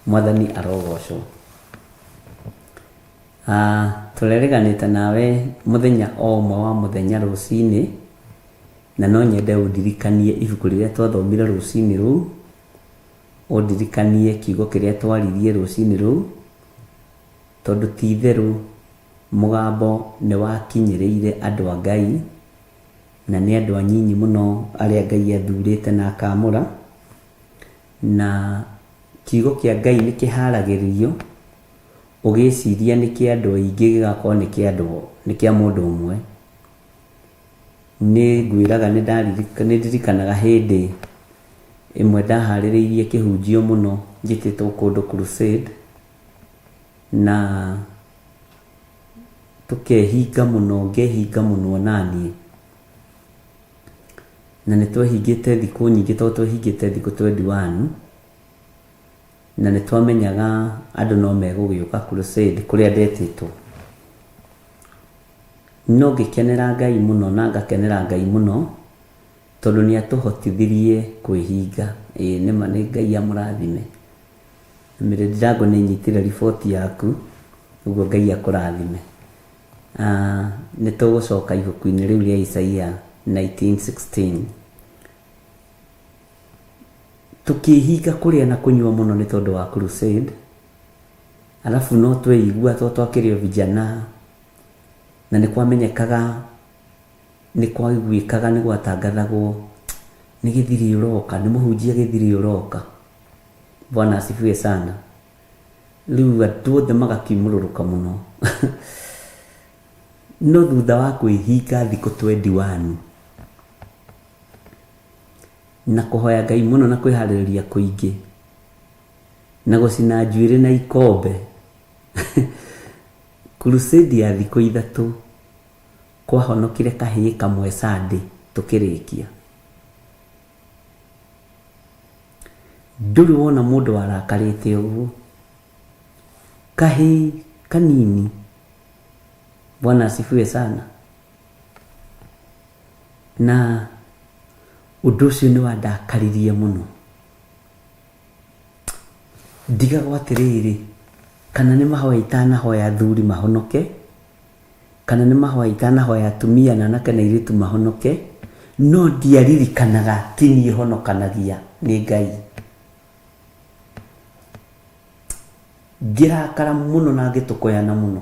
Mwathani arogocwo. Tũrereganĩte nawe mũthenya o ũmwe wa mũthenya rũcinĩ, na no nyende ũndirikanie ibuku rĩrĩa twathomire rũcinĩ rũu, ũndirikanie kiugo kĩrĩa twaririe rũcinĩ rũu, tondũ ti itherũ mũgambo nĩ wakinyĩrĩire andũ a Ngai, na nĩ andũ anyinyi mũno arĩa Ngai athurĩte na akamũra, na kiugo kĩa Ngai nĩ kĩharagĩrĩrio ũgĩciria nĩ kĩa andũ aingĩ gĩgakorwo nĩ kĩa mũndũ ũmwe. Nĩ ngwĩraga nĩ ndirikanaga hĩndĩ ĩmwe ndaharĩrĩirie kĩhunjio mũno njĩtĩtwo kũndũ crusade, na tũkehinga mũno, ngehinga mũno naniĩ, na nĩ twehingĩte thikũ nyingĩ, tondũ twehingĩte thikũ 21, na nĩ twamenyaga andũ no megũgĩũka crusade kũrĩa ndetĩtwo. No ngĩkenera Ngai mũno na ngakenera Ngai mũno, tondũ nĩ atũhotithirie kwĩhinga. Nĩma nĩ Ngai amũrathime. Mĩrĩ Ndirango nĩ nyitire riboti yaku, ũguo Ngai akũrathime. Nĩ tũgũcoka ibuku-inĩ rĩu rĩa Isaia 19:16. Tũkĩhinga kũrĩa na kũnyua mũno nĩ tondũ wa crusade, alafu no tweigua twakĩrĩo vijana, na nĩ kwamenyekaga, nĩ kwaiguĩkaga, nĩ gwatangathagwo nĩ gĩthiri ũroka, nĩ mũhunjia gĩthiri ũroka. Bwana asifiwe sana. Rĩu andũ othe magakiumũrũrũka mũno. No thutha wa kwĩhinga thikũ 21 na kũhoya Ngai mũno na kwĩharĩrĩria kũingĩ na gũcina njuĩrĩ na ikombe, crusade ya thikũ 3 kwahonokire kahĩĩ kamwe Sunday tũkĩrĩkia. Ndũrĩ wona mũndũ warakarĩte ũguo, kahĩĩ kanini. Bwana asifiwe sana. Na ũndũ ũcio nĩ wandakaririe mũno. Ndigagwo atĩrĩrĩ, kana nĩ mahoya itanahoya athuri mahonoke, kana nĩ mahoya itanahoya atumia na anake na airĩtu mahonoke, no ndiaririkanaga ti niĩ honokanagia nĩ Ngai. Ngĩrakara mũno na ngĩtũkoyana mũno,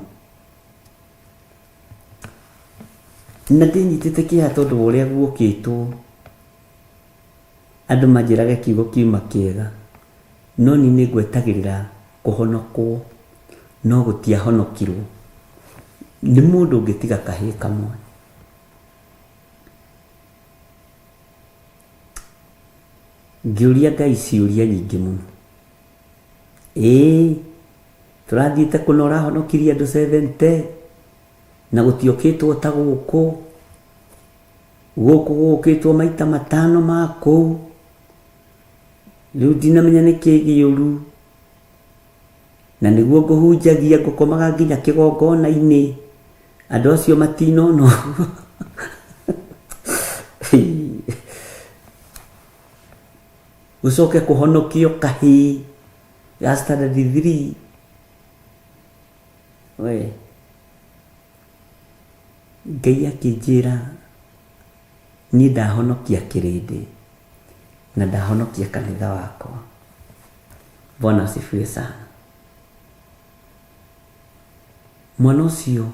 na ndĩnyitĩte kĩeha tondũ ũrĩa guokĩtwo andũ manjĩrage kiugo kiuma kĩega, no niĩ nĩ ngwetagĩrĩra kũhonokwo, no gũtiahonokirwo. Nĩ mũndũ ũngĩtiga kahĩĩ kamwe. Ngĩũria Ngai ciũria nyingĩ mũno. Tũrathiĩte kũna ũrahonokirie andũ 70 na gũtiokĩtwo ta gũkũ gũkĩtwo maita 5 ma kũu. Rĩu ndinamenya nĩ kĩĩ gĩũru, na nĩguo ngũhunjagia ngũkomaga nginya kĩgongona-inĩ, andũ acio matinona ũguo. Gũcoke kũhonokio kahĩĩ ga standard 3. Ngai akĩnjĩra niĩ ndahonokia kĩrĩndĩ na ndahonokia kanitha wakwa. Bwana asifiwe sana. Mwana ũcio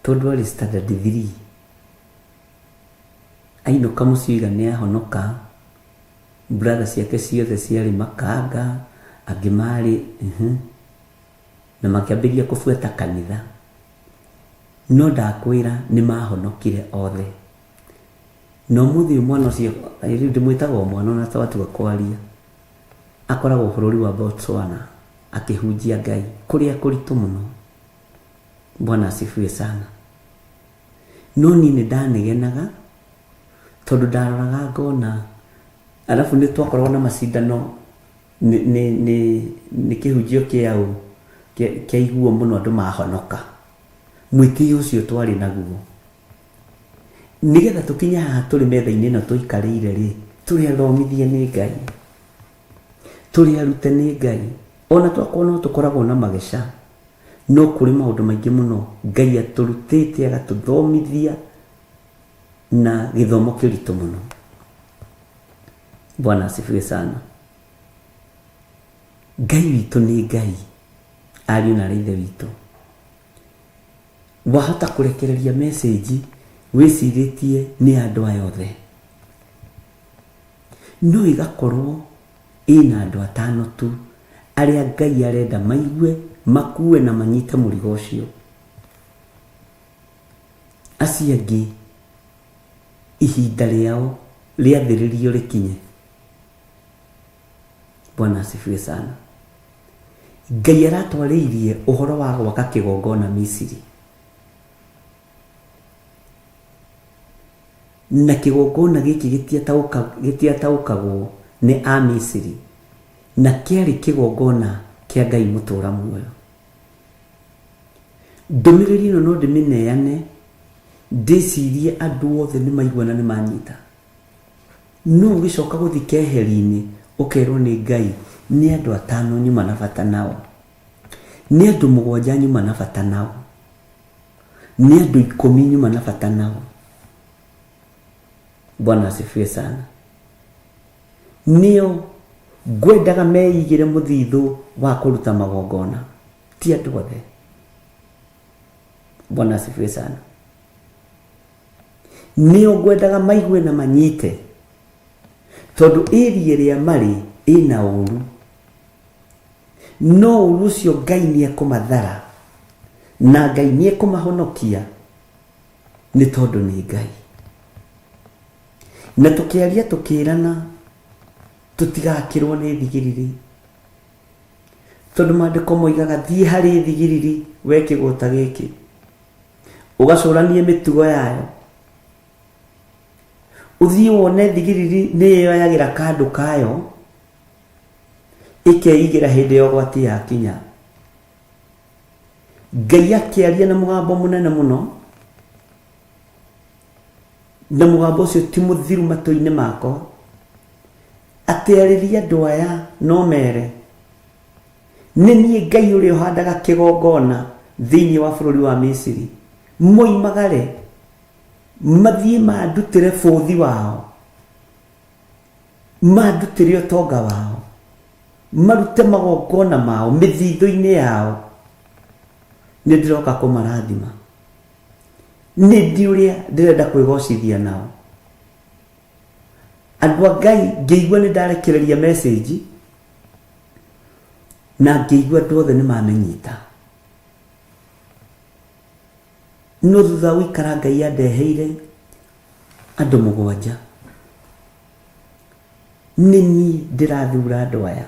tondũ arĩ standard 3 ainũka mũciĩ nĩ ahonoka, brother ciake ciothe ciarĩ makanga, angĩ marĩ na makiambĩrĩria kũbuata kanitha, no ndakwĩra nĩ mahonokire othe. No mũthĩ mwana ũcio rĩu ndĩmwĩtaga mwana na twatiga kwaria, akoragwo bũrũri wa Botswana akĩhunjia Ngai kũrĩa kũritũ mũno. Bwana asifiwe sana. No niĩ nĩ ndanegenaga tondũ ndaroraga ngona, alafu nĩ twakoragwo na macindano nĩ kĩhunjio kĩao kĩaiguo mũno andũ mahonoka. Mwĩtĩo ũcio twarĩ naguo, nĩgetha tũkinya haha tũrĩ metha-inĩ ĩno tũikarĩire rĩ, tũrĩ athomithie nĩ Ngai, tũrĩ arute nĩ Ngai. Ona twakorwo no tũkoragwo na mageca, no kũrĩ maũndũ maingĩ mũno Ngai atũrutĩte agatũthomithia na gĩthomo kĩritũ mũno. Bwana asifiwe sana. Ngai witũ nĩ Ngai, ariũ na ithe witũ. Wahota kũrekereria message wĩcirĩtie nĩ andũ aya othe, no igakorwo ĩna andũ atano tu arĩa Ngai arenda maigue, makue na manyite mũrigo ũcio. Acio angĩ ihinda rĩao rĩathĩrĩrio rĩkinye. Bwana asifiwe sana. Ngai aratwarĩirie ũhoro wa gwaka kĩgongona Misiri, na kĩgongona gĩkĩ gĩtiataũkagwo nĩ a Misiri, na kĩarĩ kĩgongona kĩa Ngai mũtũra muoyo. Ndũmĩrĩri ĩno no ndĩmĩneane ndĩcirie andũ othe nĩ maigua na nĩ manyita. No ũgĩcoka gũthiĩ keheri-inĩ ũkerwo nĩ Ngai nĩ andũ atano nyuma na bata nao, nĩ andũ 7 nyuma na bata nao, nĩ andũ 10 nyuma na bata nao. Bwana asifiwe sana. Nĩo ngwendaga meigĩre mũthithũ wa kũruta magongona, ti andũ othe. Bwana asifiwe sana. Nĩo ngwendaga maigue na manyite, tondũ ĩrĩa rĩa marĩ ĩna ũru, no ũru ũcio Ngai nĩ ekũmathara na Ngai nĩ ekũmahonokia, nĩ tondũ nĩ Ngai. Na tũkĩaria tũkĩrana tũtigakĩrwo nĩ thigiriri, tondũ maandĩko moigaga thiĩ harĩ thigiriri we kĩgũta gĩkĩ ũgacũranie mĩtugo yayo, ũthiĩ wone thigiriri nĩ yoyagĩra kandũ kayo ĩkeigĩra hĩndĩ ya ũgwati yakinya. Ngai akĩaria na mũgambo mũnene mũno, na mũgambo ũcio ti mũthiru matũ-inĩ makwa, atĩarĩria andũ aya no mere nĩ niĩ Ngai ũrĩa ũhandaga kĩgongona thĩinĩ wa bũrũri wa Misiri. Moimagare mathiĩ mandutĩre bũthi wao, mandutĩre ũtonga wao, marute magongona mao mĩthithũ-inĩ yao. Nĩ ndĩroka kũmarathima, nĩ ndi ũrĩa ndĩrenda kwĩgocithia nao. Andũ a Ngai ngĩigua nĩ ndarekereria message, na ngĩigua andũ othe nĩ mamenyita. No thutha gũikara Ngai andeheire andũ 7. Nĩ niĩ ndĩrathura andũ aya,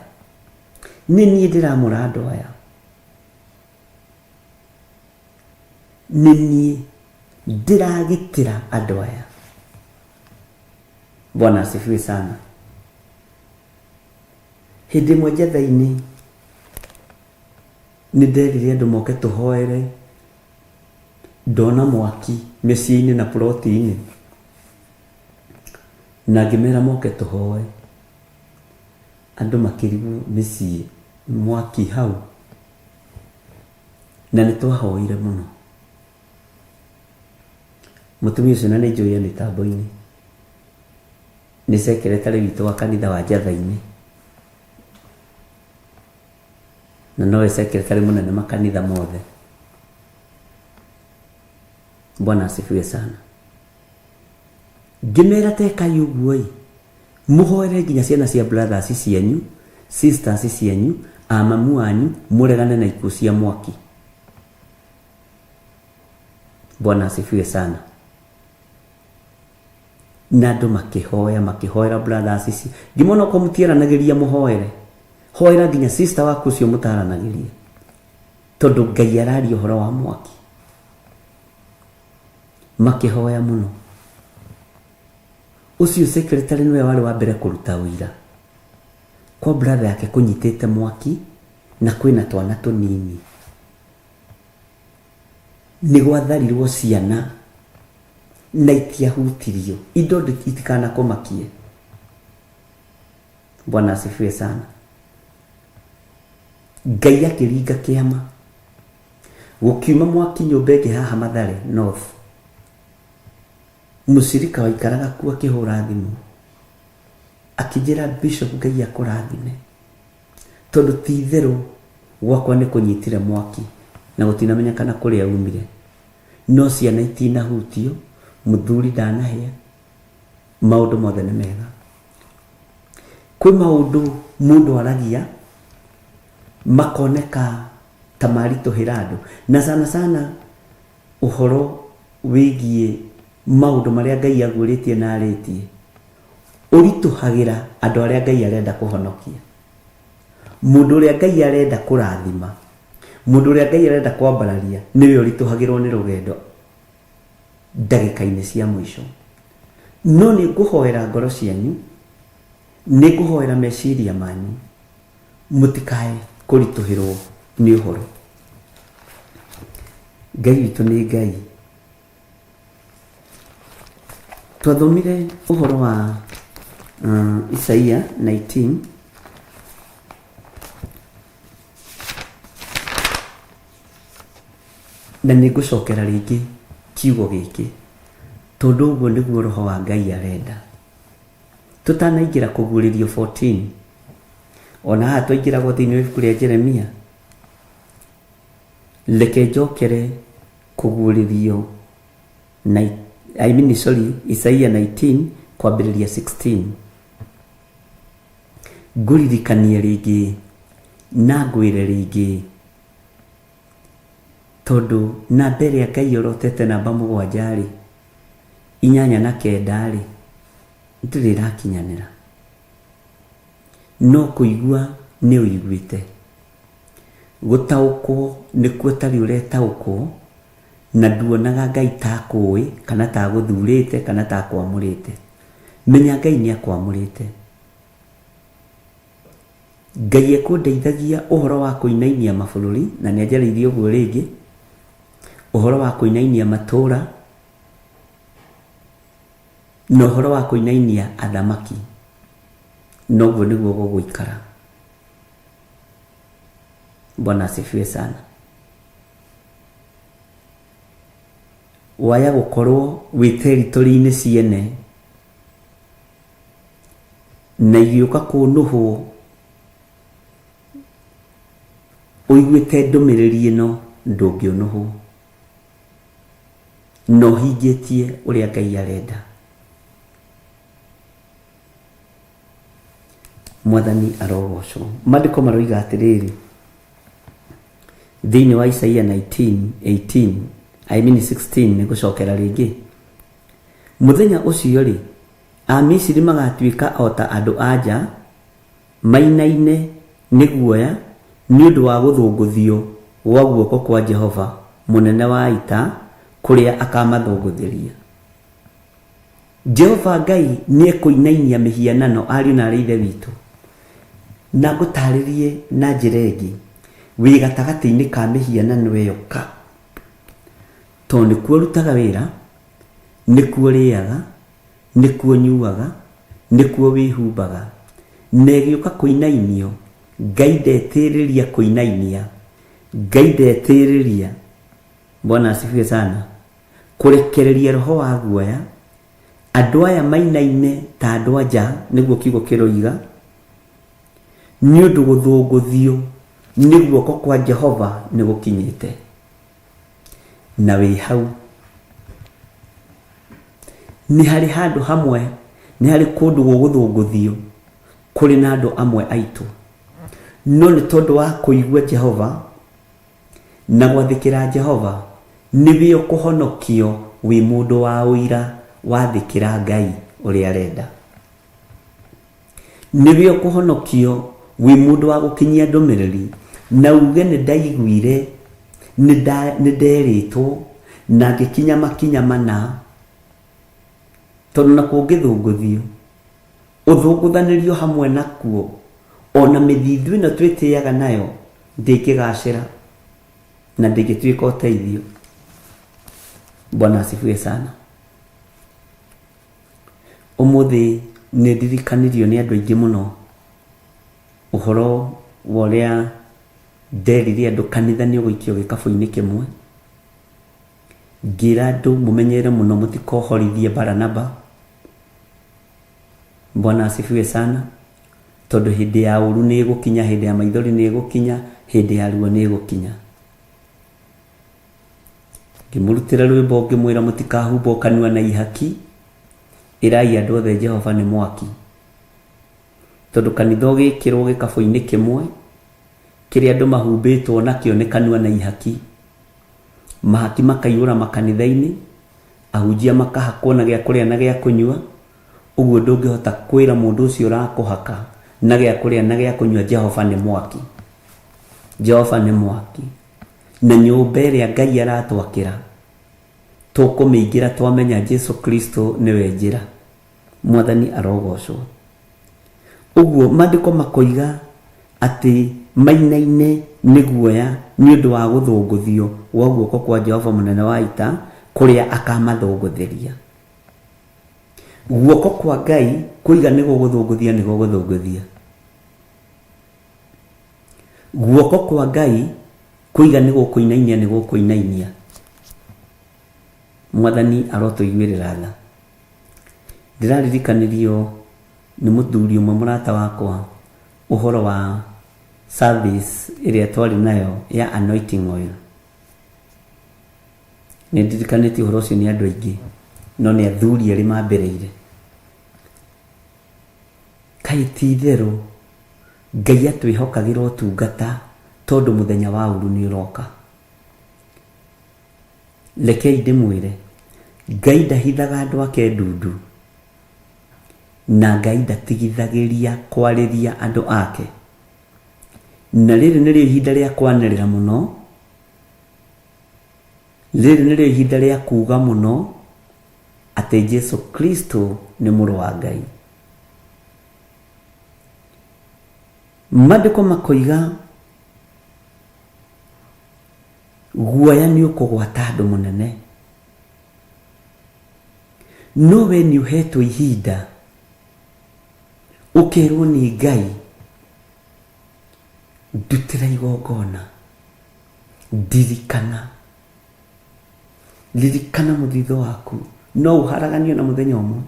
nĩ niĩ ndĩramũra andũ aya, nĩ niĩ ndĩragitĩra andũ aya. Bwana asifiwe sana. Hĩndĩ ĩmwe njetha-inĩ nĩ nderire andũ moke tũhoere, ndona mwaki mĩciĩ-inĩ na ploti-inĩ, na ngĩmera moke tũhoe. Andũ makĩrigwo mĩciĩ mwaki hau, na nĩ twahoire mũno. Mũtumia ũcio na nĩ njũĩ mĩtambo-inĩ, nĩ secretary witũ wa kanitha wa Njatha-inĩ, na nowe secretary mũnene makanitha mothe. Bwana asifiwe sana. Ngĩmera tekai ũguo mũhoere nginya ciana cia brothers cianyu, sisters cianyu, amamu wanyu muregane na ikuũ cia mwaki. Bwana asifiwe sana. Na andũ makĩhoera brothers ici ndimona ko mũtieranagĩria mũhoere, hoera nginya sister waku ũcio mũtaranagĩria, tondũ Ngai araria ũhoro wa mwaki. Makĩhoya mũno. Ũcio secretary nĩwe warĩ wa mbere kũruta ũira kwa brother yake kũnyitĩte mwaki na kwĩna twana tũnini. Nĩ gwatharirwo ciana na itiahutirio, indo itikana kũmakie. Bwana asifiwe sana. Ngai akĩringa kĩama, gũkiuma mwaki nyũmba ĩngĩ haha Mathare North. Mũcirika waikaraga kuo akĩhũra thimũ akĩnjĩra Bishop Ngai akũrathime, tondũ ti itherũ gwakwa nĩ kũnyitire mwaki na gũtinamenyekana kũrĩa umire, no ciana itinahutio, mũthuri ndanahĩa, maũndũ mothe nĩ mega. Kwĩ maũndũ mũndũ aragia makoneka ta maritũhĩra andũ, na sana ũhoro wĩgiĩ maũndũ marĩa Ngai agwĩrĩtie na arĩtie ũritũhagĩra andũ arĩa Ngai arenda kũhonokia. Mũndũ ũrĩa Ngai arenda kũrathima, mũndũ ũrĩa Ngai arenda kwambararia, nĩwe ũritũhagĩrwo nĩ rũgendo ndagĩka-inĩ cia mũico. No nĩ ngũhoera ngoro cianyu, nĩ ngũhoera meciria manyu, mũtikae kũritũhĩrwo nĩ ũhoro. Ngai witũ nĩ Ngai. Twathomire ũhoro wa Isaia 19 na nĩ ngũcokera rĩngĩ kiugo gĩkĩ, tondũ ũguo nĩguo roho wa Ngai arenda. Tũtanaingĩra kũguũrĩrio 14, ona haha twaingĩragwo thĩinĩ wa ibuku rĩa Jeremia, reke njokere kũguũrĩrio Isaia 19 kwambĩrĩria 16. Ngũririkanie rĩngĩ na ngwĩre rĩngĩ, tondũ namba ĩrĩa Ngai orotete namba 7 8 na 9 ndĩrĩ ĩrakinyanĩra, no kũigua nĩ ũiguĩte, gũtaũkwo nĩkuo tarĩ ũretaũkwo, na nduonaga Ngai ta kũĩ kana ta gũthurĩte kana ta kwamũrĩte. Menya Ngai nĩ akwamũrĩte. Ngai ekũndeithagia ũhoro wa kũinainia mabũrũri, na nĩ anjarĩirie ũguo rĩngĩ, ũhoro wa kũinainia matũũra, na ũhoro wa kũinainia athamaki. Noguo nĩguo gũgũikara. Bwana asifiwe sana. Waya gũkorwo wĩ territory-inĩ ciene na igĩũka kũnũhwo ũiguĩte ndũmĩrĩri ĩno, ndũngĩũnũhwo, no hingĩtie ũrĩa Ngai arenda. Mwathani arogocwo. Maandĩko maroiga atĩrĩrĩ thĩinĩ wa Isaia 19:16 nĩ gũcokera rĩngĩ, mũthenya ũcio rĩ, Amisiri magatuĩka o ta andũ anja mainaine nĩ guoya nĩ ũndũ wa gũthũngũthio gwa guoko kwa Jehova mũnene wa ita kũrĩa akamathũngũthĩria. Jehova Ngai nĩ ekũinainia mĩhianano, ariũ na arĩ ithe witũ, na ngũtarĩrie na njĩra ĩngĩ wĩ gatagatĩ-inĩ ka mĩhianano ĩyo ka, tondũ nĩkuo rutaga wĩra, nĩkuo rĩaga, nĩkuo nyuaga, nĩkuo wĩhumbaga, na ĩgĩũka kũinainio, Ngai ndetĩrĩria kũinainia, Ngai ndetĩrĩria, Bwana asifiwe sana, kũrekereria roho wa guoya. Andũ aya mainaine ta andũ anja, nĩguo kiugo kĩroiga, nĩ ũndũ gũthũngũthio nĩ guoko kwa Jehova nĩ gũkinyĩte. Na wĩ hau nĩ harĩ handũ hamwe, nĩ harĩ kũndũ gũgũthũngũthio kũrĩ na andũ amwe aitũ, no nĩ tondũ wa kũigua Jehova na gwathĩkĩra Jehova nĩwe ũkũhonokio wĩ mũndũ wa ũira wathĩkĩra Ngai ũrĩa arenda. Nĩwe ũkũhonokio wĩ mũndũ wa gũkinyia ndũmĩrĩri na uge nĩ ndaiguire nĩ nderĩtwo na ngĩkinya makinya mana, tondũ na kũngĩthũngũthio ũthũngũthanĩrio hamwe nakuo ona mĩthithũ ĩno twĩtĩaga nayo ndĩkĩgacĩra na ndĩgĩtuĩka ũteithio. Bwana asifiwe sana. Ũmũthĩ nĩ ndirikanirio nĩ andũ aingĩ mũno ũhoro wa ũrĩa nderire andũ kanitha nĩ ũgũikio gĩkabũ-inĩ kĩmwe, ngĩra andũ mũmenyere mũno mũtikohorithie Baranaba. Bwana asifiwe sana. Tondũ hĩndĩ ya ũru nĩ ĩgũkinya, hĩndĩ ya maithori nĩ ĩgũkinya, hĩndĩ ya ruo nĩ ĩgũkinya. Ngĩmũrutĩra rwĩmbo ngĩmwĩra mũtikahumbwo kanua na ihaki, ĩrai andũ othe Jehova nĩ mwaki. Tondũ kanitha ũgĩkĩrwo gĩkabũ-inĩ kĩmwe kĩrĩa andũ mahumbĩtwo nakĩo nĩ kanua na ihaki, mahaki makaiyũra makanitha-inĩ, ahunjia makahakwo na gĩa kũrĩa na gĩa kũnyua. Ũguo ndũngĩhota kwĩra mũndũ ũcio ũrakũhaka na gĩa kũrĩa na gĩa kũnyua Jehova nĩ mwaki. Jehova nĩ mwaki, na nyũmba ĩrĩa Ngai aratwakĩra tũkũmĩingĩra twamenya Jesu Kristo nĩwe njĩra. Mwathani arogocwo. Ũguo maandĩko makoiga atĩ maina-inĩ nĩ guoya nĩ ũndũ wa gũthũngũthio wa guoko kwa Jehova mũnene wa ita kũrĩa akamathũngũthĩria. Guoko kwa Ngai kũiga nĩ gũgũthũngũthia, nĩ gũgũthũngũthia. Guoko kwa Ngai kũiga nĩ gũkũinainia, nĩ gũkũinainia. Mwathani arotũiguĩrĩra tha. Ndĩraririkanirio nĩ mũthuri ũmwe mũrata wakwa ũhoro wa service ĩrĩa twarĩ nayo ya anointing oil. Nĩ ndirikanĩtie ũhoro ũcio nĩ andũ aingĩ, no nĩ athuri erĩ mambĩrĩire. Kaĩ ti itherũ Ngai atwĩhokagĩra ũtungata tondũ mũthenya wa ũru nĩ ũroka. Rekei ndĩmwĩre, Ngai ndahithaga andũ ake ndundu, na Ngai ndatigithagĩria kwarĩria andũ ake. Na rĩrĩ nĩrĩo ihinda rĩa kwanĩrĩra mũno, rĩrĩ nĩrĩo ihinda rĩa kuuga mũno atĩ Jesu Kristo nĩ mũrũ wa Ngai. Maandĩko makoiga guoya nĩ ũkũgwata andũ mũnene, no we nĩ ũhetwo ihinda ũkerwo nĩ Ngai, ndutĩra igongona, ririkana mũthitho waku. No ũharaganio na mũthenya ũmwe?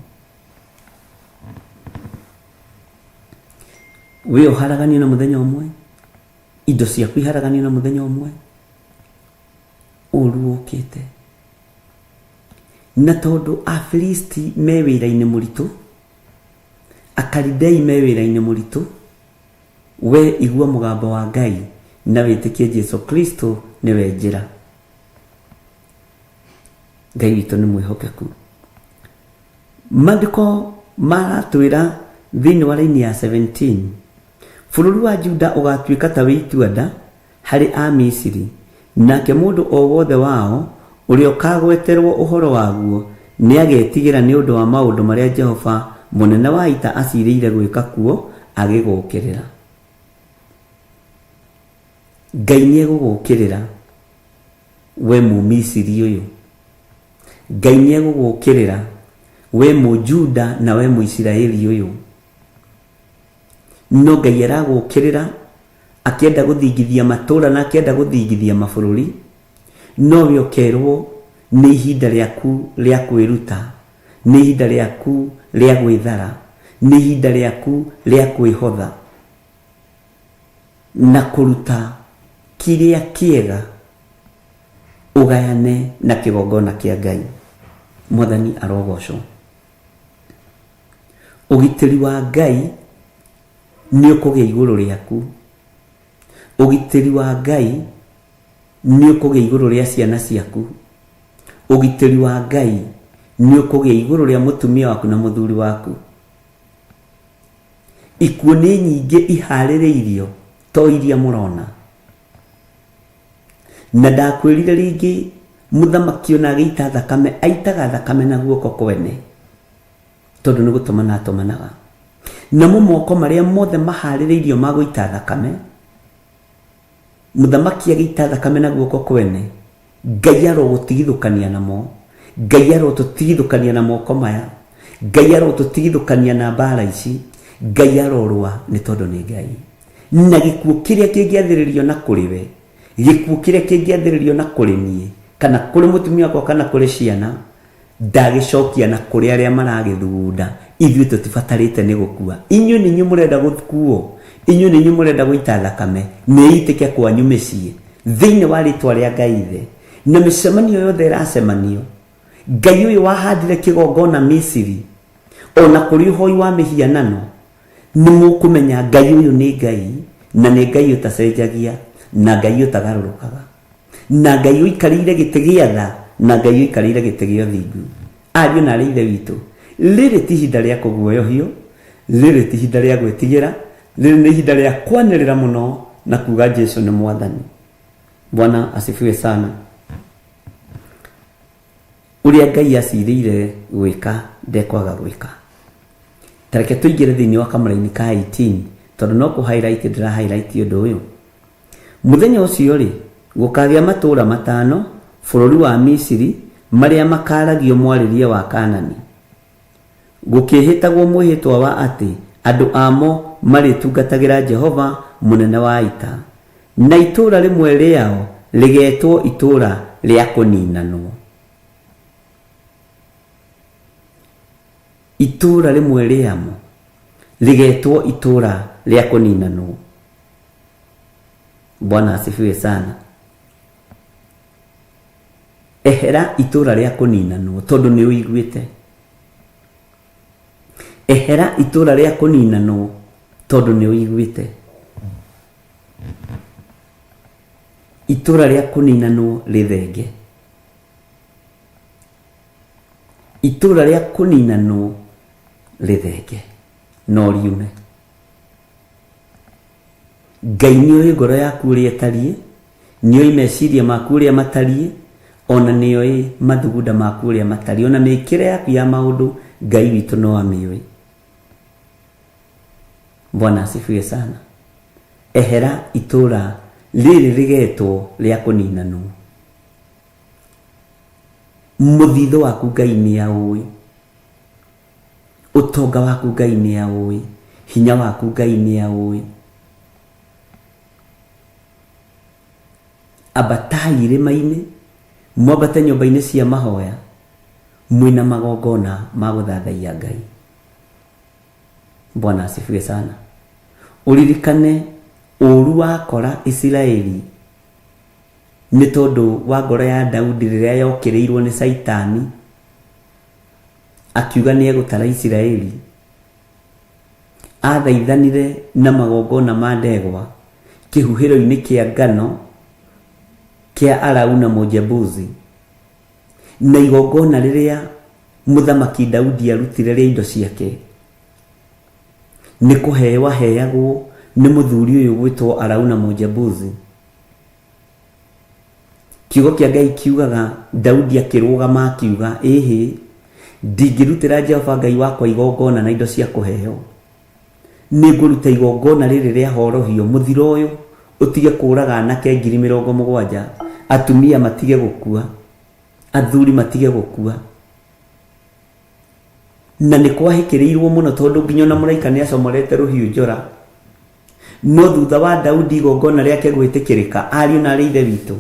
We ũharaganio na mũthenya ũmwe? Indo ciaku iharaganio na mũthenya ũmwe? Ũru ũkĩte. Na tondũ Afilisti me wĩra-inĩ mũritũ, Akalidei me wĩra-inĩ mũritũ, we igua mũgambo wa Ngai na wĩtĩkie Jesu Kristo nĩwe njĩra. Ngai witũ nĩ mwĩhokeku. Maandĩko maratwĩra thĩinĩ wa raini ya 17, bũrũri wa Juda ũgatuĩka ta wĩ itua-nda harĩ a Misiri, nake mũndũ o wothe wao ũrĩa ũkagweterwo ũhoro waguo nĩ agetigĩra nĩ ũndũ wa maũndũ marĩa Jehova mũnene wa ita acirĩire gwĩka kuo agĩgũkĩrĩra. Ngai nĩ egũgũkĩrĩra we Mũmisiri ũyũ. Ngai nĩ egũgũkĩrĩra we Mũjuda na we Mũisiraeli ũyũ. No Ngai aragũkĩrĩra akĩenda gũthingithia matũũra na akĩenda gũthingithia mabũrũri, no we ũkerwo nĩ ihinda rĩaku rĩa kwĩruta, nĩ ihinda rĩaku rĩa gwĩthara, nĩ ihinda rĩaku rĩa kwĩhotha na kũruta kĩrĩa kĩega ũgayane na kĩgongona kĩa Ngai. Mwathani arogocwo. Ũgitĩri wa Ngai nĩ ũkũgĩa igũrũ rĩaku ugitiri wa Ngai ni ukugia iguru ria ciana ciaku, ugitiri wa Ngai ni ukugia iguru ria mutumia waku na muthuri waku. Ikuo ni nyingi ihaririirio to iria murona, na ndakwirire ringi muthamaki ona agita thakame aitaga thakame na guoko kwene tondu ni gutumana atumanaga na moko maria mothe mahaririirio maguita thakame. Muthamaki agita thakame na guoko kwene, Ngai arogutigithukania namo, Ngai arotutigithukania na moko maya, Ngai arotutigithukania na mbara ici, Ngai arorwa ni tondu ni Ngai. Na gikuo kiria kingiathiririo na kuriwe, gikuo kiria kingiathiririo na kurimie kana kuri mutumia wakwa kana kuri ciana, ndagicokia na kuri aria maragithugunda. Ithuĩ tutibatarite ni gukua. Inyuĩ nĩ inyuĩ murenda gukuo, inyuĩ nĩ inyuĩ murenda guita thakame, niitike kwanyu mĩciĩ thĩinĩ wa rĩtwa rĩa Ngai Ithe. Na mĩcemanio yothe ĩracemanio, Ngai ũyũ wahandire kĩgongona Misiri, ona kũrĩ ũhoi wa mĩhianano, nĩ mũkũmenya Ngai ũyũ nĩ Ngai, na nĩ Ngai ũtacenjagia, na Ngai ũtagarũrũkaga, na Ngai ũikarĩire gĩtĩ gĩa tha, na Ngai ũikarĩire gĩtĩ gĩa ũthingu. Ariũ na aarĩ a Ithe witũ, rĩrĩ ti ihinda rĩa kũguoyohio, rĩrĩ ti ihinda rĩa gwĩtigĩra, rĩrĩ nĩ ihinda rĩa kwanĩrĩra mũno na kuga Jesu nĩ Mwathani. Bwana asifiwe sana. Uria Ngai acirĩire gwĩka ndekwaga gwĩka. Tareke tũingĩre thĩinĩ wa kamũra-inĩ ka 18 tondũ no kũ highlight ndĩra highlight ũndũ ũyũ. Mũthenya ũcio rĩ, gũkagĩa matũũra matano bũrũri wa Misiri marĩa makaragio mwarĩrie wa Kanani. Gũkĩhĩtagwo mwĩhĩtwa wa atĩ andũ amo marĩtungatagĩra Jehova mũnene wa ita, na itũũra rĩmwe rĩao rĩgetwo itũũra rĩa kũninanwo. Itũũra rĩmwe rĩamo rĩgetwo itũũra rĩa kũninanwo. Bwana asifiwe sana. Ehera itũũra rĩa kũninanwo tondũ nĩ ũiguĩte. Ehera itũũra rĩa kũninanwo tondũ nĩ ũiguĩte. Itũũra rĩa kũninanwo rĩthenge. Itũũra rĩa kũninanwo rĩthenge no riume. Ngai nĩoĩ ngoro yaku ũrĩa ĩtariĩ, nĩoĩ meciria maku ũrĩa matariĩ, ona nĩoĩ mathugunda maku ũrĩa matariĩ, ona mĩĩkĩre yaku ya maũndũ Ngai witũ no amĩoĩ. Bwana asifiwe sana. Ehera itũũra rĩrĩ rĩgetwo rĩa kũninanwo. Mũthithũ waku Ngai nĩ aũĩ, ũtonga waku Ngai nĩ aũĩ, hinya waku Ngai nĩ aũĩ. Ambatai irĩma-inĩ, mwambate nyũmba-inĩ cia mahoya, mwĩna magongona ma gũthathaiya Ngai. Bwana asifiwe sana. Uririkane ũru wakora Isiraeli nĩ tondũ wa ngoro ya Daudi rĩrĩa yokĩrĩirwo nĩ Saitani akiuga nĩ egũtara Isiraeli. Athaithanire na magongona ma ndegwa kĩhuhĩro-inĩ kĩa ngano kĩa Arauna Mũjebuzi, na igongona rĩrĩa mũthamaki Daudi arutire rĩa indo ciake nĩ kũheo aheagwo nĩ mũthuri ũyũ gwĩtwo Arauna Mũjebuzi. Kiugo kĩa Ngai kiugaga Daudi akĩrũgama akiuga, ĩhĩ ndingĩrutĩra Jehova Ngai wakwa igongona na indo cia kũheo, nĩ ngũruta igongona rĩrĩ rĩa horohio, mũthiro ũyũ ũtige kũũraga anake 70,000, atumia matige gũkua, athuri matige gũkua. Na nĩ kwahĩkĩrĩirwo mũno tondũ nginya na mũraika nĩ acomorete rũhiũ njora. No thutha wa Daudi igongona rĩake gwĩtĩkĩrĩka, ariũ na aarĩ a Ithe witũ,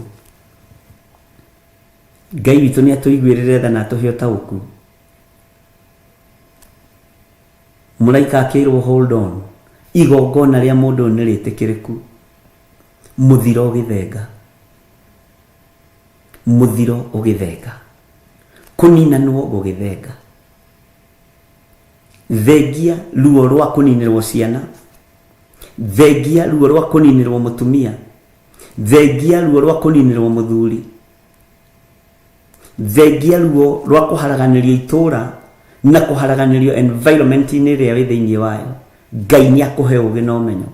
Ngai witũ nĩ atũiguĩrĩre tha na atũhe ũtaũku. Mũraika akĩrwo hold on, igongona rĩa mũndũ nĩ rĩtĩkĩrĩku, mũthiro ũgĩthenga, mũthiro ũgĩthenga, kũninanwo gũgĩthenga. Thengia ruo rwa kũninĩrwo ciana, thengia ruo rwa kũninĩrwo mũtumia, thengia ruo rwa kuninirwo muthuri, thengia ruo rwa kuharaganirio itura na kuharaganirio environment ini ria wi thiini wayo. Ngai ni akuhe ugi na umenyo.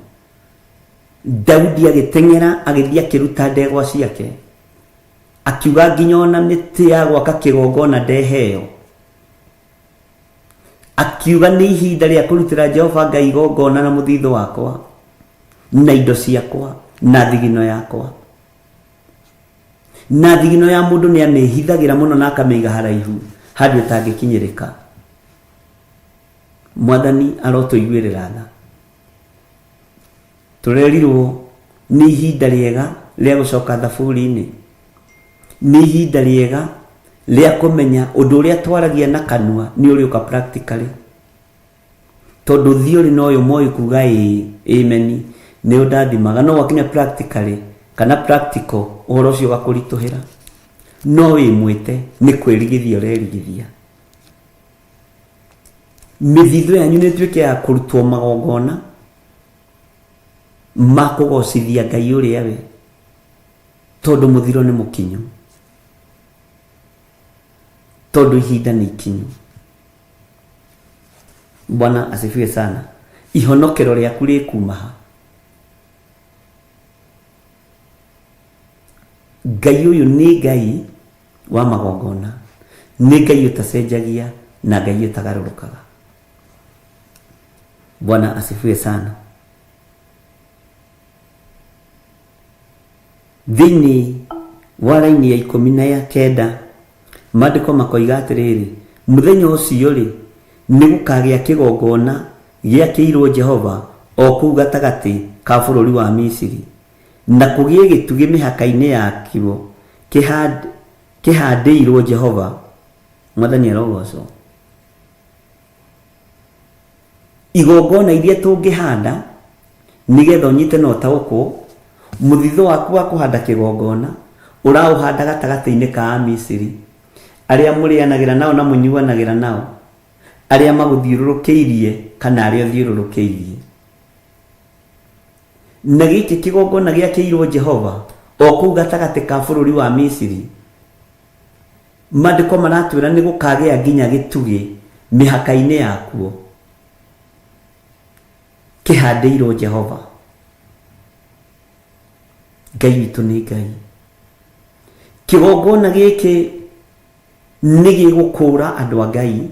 Daudi agitengera agithia kiruta ndegwa ciake, akiuga nginya ona miti ya gwaka kigongona ndeheo, akiuga ni ihinda ria kurutira Jehova Ngai igongona na muthitho wakwa na indo ciakwa na thigino yakwa. Na thigino ya mundu ni amehithagira muno na akameiga haraihu handu itangikinyirika. Mwathani arotuiguirira tha. Turerirwo ni ihinda riega ria gucoka thaburi-ini, ni ihinda riega ria kumenya undu uria twaragia na kanua ni uri uka practically, tondu thiori no yo moi kuga amen ni undathimaga no wakinya practically kana practical uhoro ucio gakurituhira no wimwite ni kwirigithia urerigithia. Mithitho yanyu ni tuike ya kurutwo magongona makugocithia Ngai uria we, tondu muthiro ni mukinyu, tondu ihinda ni ikinyu. Bwana asifiwe sana. Ihonokero riaku rikumaha. Ngai uyu ni Ngai wa magongona, ni Ngai utacenjagia na Ngai utagarurukaga. Bwana asifiwe sana. Thini wa raini ya 19 maandiko makoiga atiriri, muthenya ucio ri ni gukagia kigongona giakirwo Jehova o kuu gatagati ka bururi wa Misiri, na kugie gitugi mihaka-ini yakirwo kihandiirwo Jehova. Mwathani arogocwo. Igongona iria tungihanda nigetha unyite no taũkwo muthitho waku wa kuhanda kigongona urauhanda gatagati-ini ka Misiri, aria murianagira nao na munyuanagira nao, aria maguthiururukiirie kana aria thiururukiirie. Na giki kigongona giakirwo Jehova o kuu gatagati ka bururi wa Misiri, maandiko maratwira ni gukagia nginya gitugi mihaka-ini yakuo kihandiirwo Jehova. Ngai witu ni Ngai. Kigongona giki ni gigukura andu a Ngai,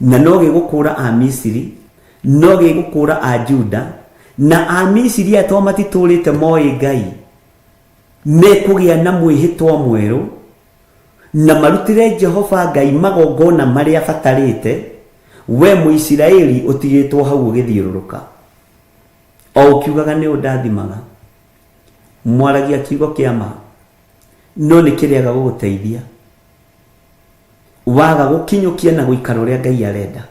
na no gigukura a Misiri, no gigukura a Juda, na a Misiri ato matiturite moi Ngai mekugia na mwihitwa mweru na marutire Jehova Ngai magongona maria fatarite. We Muisiraeli utigitwo hau ugithiururuka o ukiugaga ni undathimaga, mwaragia kiugo kiama no ni kiriaga guguteithia, waga gukinyukia na guikara uria Ngai arenda.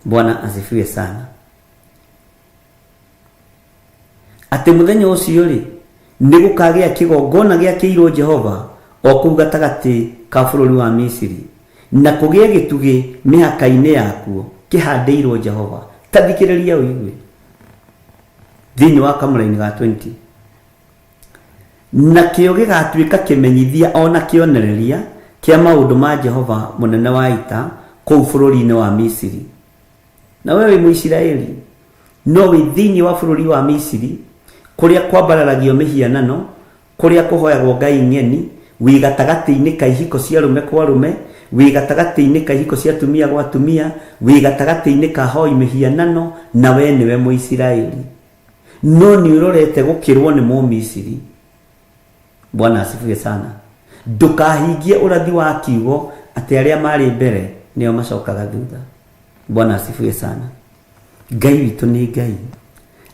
Bwana asifiwe sana. Ati muthenya ucio ri ni gukagia kigongona giakirwo Jehova o kuu gatagati ka bururi wa Misiri, na kugie gitugi mihaka-ini yakuo kihandiirwo Jehova. Tathikiriria uigwe thiini wa kamuraini ga 20, na kio gigatuika kimenyithia ona kionereria kia maundu ma Jehova munene wa ita kuu bururi-ini wa Misiri. Na wewe Muisiraeli no wi thiini wa bururi wa Misiri kuria kwambararagio mihianano, kuria kuhoyagwo ngai ng'eni, wi gatagati-ini ka ihiko cia rume kwa rume, wi gatagati-ini ka ihiko cia tumia gwa tumia, wi gatagati-ini ka hoi mihianano, na we niwe Muisiraeli no ni urorete gukirwo ni Mumisiri. Bwana asifiwe sana. Ndukahingie urathi wa kiugo ati aria mari mbere nio macokaga thutha. Bwana asifiwe sana. Ngai witu ni Ngai.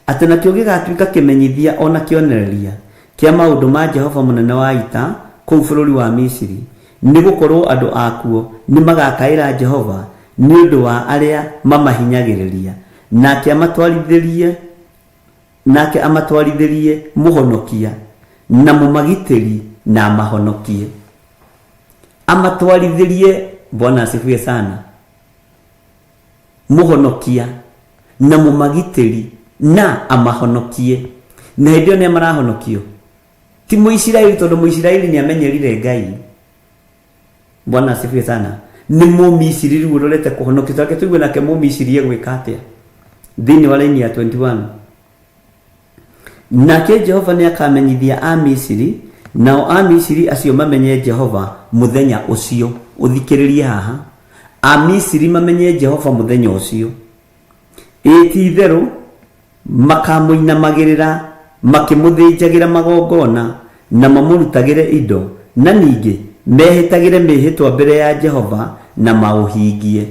Ati nakio gigatuika kimenyithia ona kionereria kia maundu ma Jehova munene wa ita kuu bururi wa Misiri, ni gukorwo andu akuo ni magakaira Jehova ni undu wa aria mamahinyagiriria, nake amatwarithirie muhonokia na mumagitiri na mahonokie. Amatwarithirie, Bwana asifiwe sana, muhonokia na mumagitiri na amahonokie. na hĩndĩ ĩyo nĩ marahonokio ti Mũisiraeli tondũ Mũisiraeli nĩ amenyerire Ngai. Bwana asifiwe sana. Nĩ Mũmisiri rĩu ũrorete kũhonokio take tuigue nake Mũmisiri egwĩka atĩa thĩinĩ wa laini ya 21. Nake Jehova nĩ akamenyithia a Misiri, nao a Misiri acio mamenye Jehova mũthenya ũcio. Ũthikĩrĩrie haha, a Misiri mamenye Jehova mũthenya ũcio. Ti-itherũ makamũinamagĩrĩra makĩmũthĩnjagĩra magongona na mamũrutagĩre indo, na ningĩ mehĩtagĩre mĩhĩtwa mbere ya Jehova na maũhingie.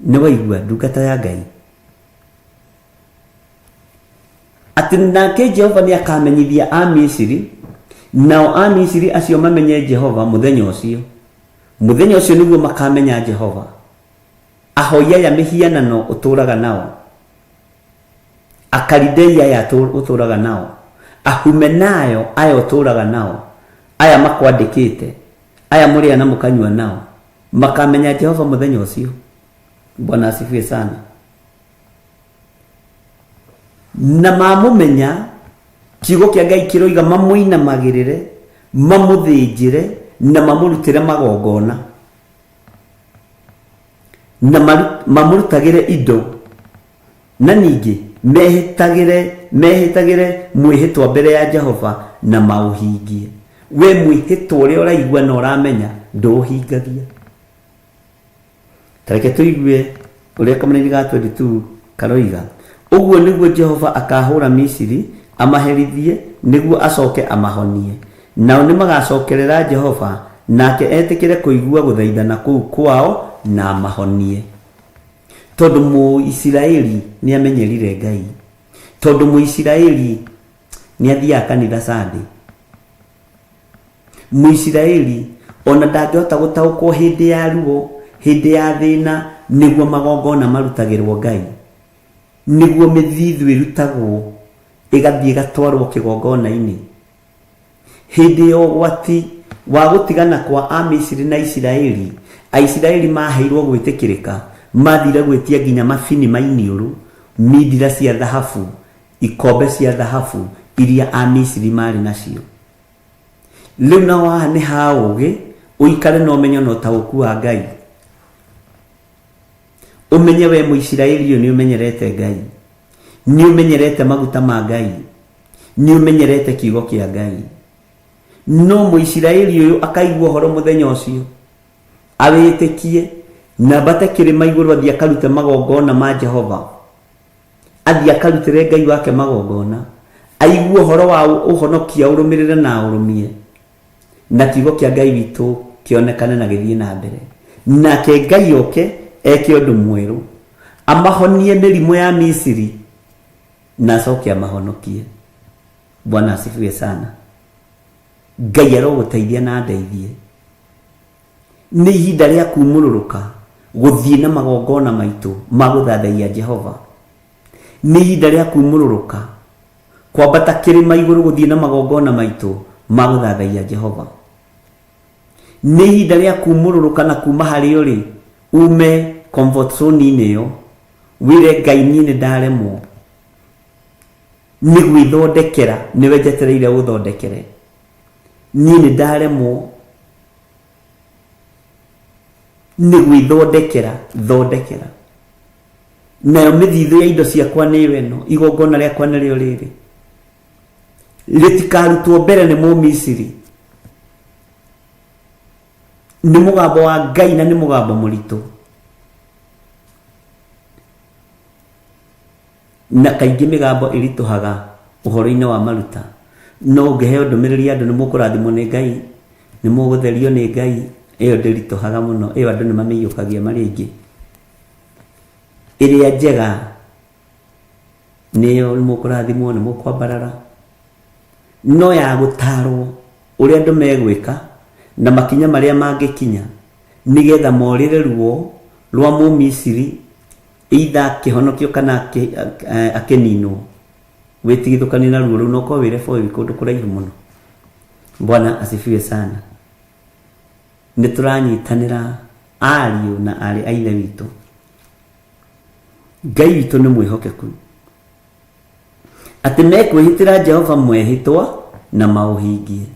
Nĩ waigua ndungata ya Ngai atĩ nake Jehova nĩ akamenyithia a Misiri, nao a Misiri acio mamenye Jehova mũthenya ũcio. Mũthenya ũcio nĩguo makamenya Jehova. Ahoi aya mĩhianano ũtũraga nao, Akalidei aya ũtũraga nao, Ahumenayo aya ũtũraga nao, aya makwandĩkĩte, aya mũrĩa na mũkanyua nao, makamenya Jehova mũthenya ũcio. Bwana asifiwe sana. Na mamũmenya kiugo kĩa Ngai kĩroiga mamũinamagĩrĩre, mamũthĩnjĩre na mamũrutĩre magongona na mamũrutagĩre indo, na ningĩ mehĩtagĩre mwĩhĩtwa mbere ya Jehova na maũhingie. We mwĩhĩtwa ũrĩa ũraigua na ũramenya ndũũhingagia. Tareke tuigue ũrĩa Kamũranĩ ga 22 karoiga, ũguo nĩguo Jehova akahũra Misiri amaherithie nĩguo acoke amahonie. Nao nĩ magacokerera Jehova nake etĩkĩre kũigua gũthaithana kũu kwao na amahonie. Tondũ Mũisiraeli nĩ amenyerire Ngai, tondũ Mũisiraeli nĩ athiaga kanitha Sunday, Mũisiraeli ona ndangĩhota gũtaũkwo hĩndĩ ya ruo, hĩndĩ ya thĩna, nĩguo magongona marutagĩrwo Ngai, nĩguo mĩthithũ ĩrutagwo ĩgathiĩ ĩgatwarwo kĩgongona-inĩ. Hĩndĩ ya ũgwati wa gũtigana kwa a Misiri na Isiraeli, Aisiraeli maheirwo gwĩtĩkĩrĩka, mathire gwĩtia nginya mabini mainiũru, mindira cia thahabu, ikombe cia thahabu iria a Misiri marĩ nacio. Rĩu na waha nĩ ha ũgĩ ũikare na ũmenyo na ũtaũku wa Ngai. Ũmenye we Mũisiraeli ũyũ nĩ ũmenyerete Ngai, nĩ ũmenyerete maguta ma Ngai, nĩ ũmenyerete kiugo kĩa Ngai. No Mũisiraeli ũyũ akaigua ũhoro mũthenya ũcio, awĩtĩkie na mbate kĩrĩma igũrũ athiĩ akarute magongona ma Jehova, athiĩ akarutĩre Ngai wake magongona, aigue ũhoro wa ũhonokia ũrũmĩrĩre na ũrũmie, na kiugo kĩa Ngai witũ kĩonekane na gĩthiĩ na mbere. Nake Ngai oke eke ũndũ mwerũ, amahonie mĩrimũ ya Misiri na acoke amahonokie. Bwana asifiwe sana. Ngai arogũteithia na ndeithie. Nĩ ihinda rĩa kumũrũrũka gũthiĩ na magongona maitũ ma gũthathaiya Jehova. Nĩ ihinda rĩa kumũrũrũka kwambata kĩrĩma igũrũ gũthiĩ na magongona maitũ ma gũthathaiya Jehova. Nĩ ihinda rĩa kumũrũrũka na kuma harĩ ũrĩ ume comfort zone-inĩ ĩyo, wĩre Ngai niĩ nĩ ndaremwo nĩ gwĩthondekera, nĩwe njetereire gũthondekere. Niĩ nĩ ndaremwo nĩ gwĩthondekera, thondekera. Nayo mĩthithũ ya indo ciakwa nĩ ĩno, igongona rĩakwa nĩrĩo rĩrĩ. Rĩtikarutwo mbere nĩ Mũmisiri. Nĩ mũgambo wa Ngai na nĩ mũgambo mũritũ. Na kaingĩ mĩgambo ĩritũhaga ũhoro-inĩ wa maruta. No ũngĩheo ndũmĩrĩri andũ nĩ mũkũrathimwo nĩ Ngai, nĩ mũgũtherio nĩ Ngai, ĩyo ndĩritũhaga mũno, ĩyo andũ nĩ mamĩiyũkagia marĩ aingĩ. Ĩrĩa njega nĩyo nĩ mũkũrathimwo, nĩ mũkwambarara. No ya gũtarwo ũrĩa andũ megwĩka na makinya marĩa mangĩkinya nĩgetha morĩre ruo rwa Mũmisiri, either kĩhonokio kana akĩninwo, wĩtigithũkanie na ruo rũu no korwo wĩre boĩ kũndũ kũraihu mũno. Bwana asifiwe sana. Nĩ tũranyitanĩra ariũ na arĩ a ithe witũ. Ngai witũ nĩ mwĩhokeku, Ati mekwihitira Jehova mwehitwa na mauhingie.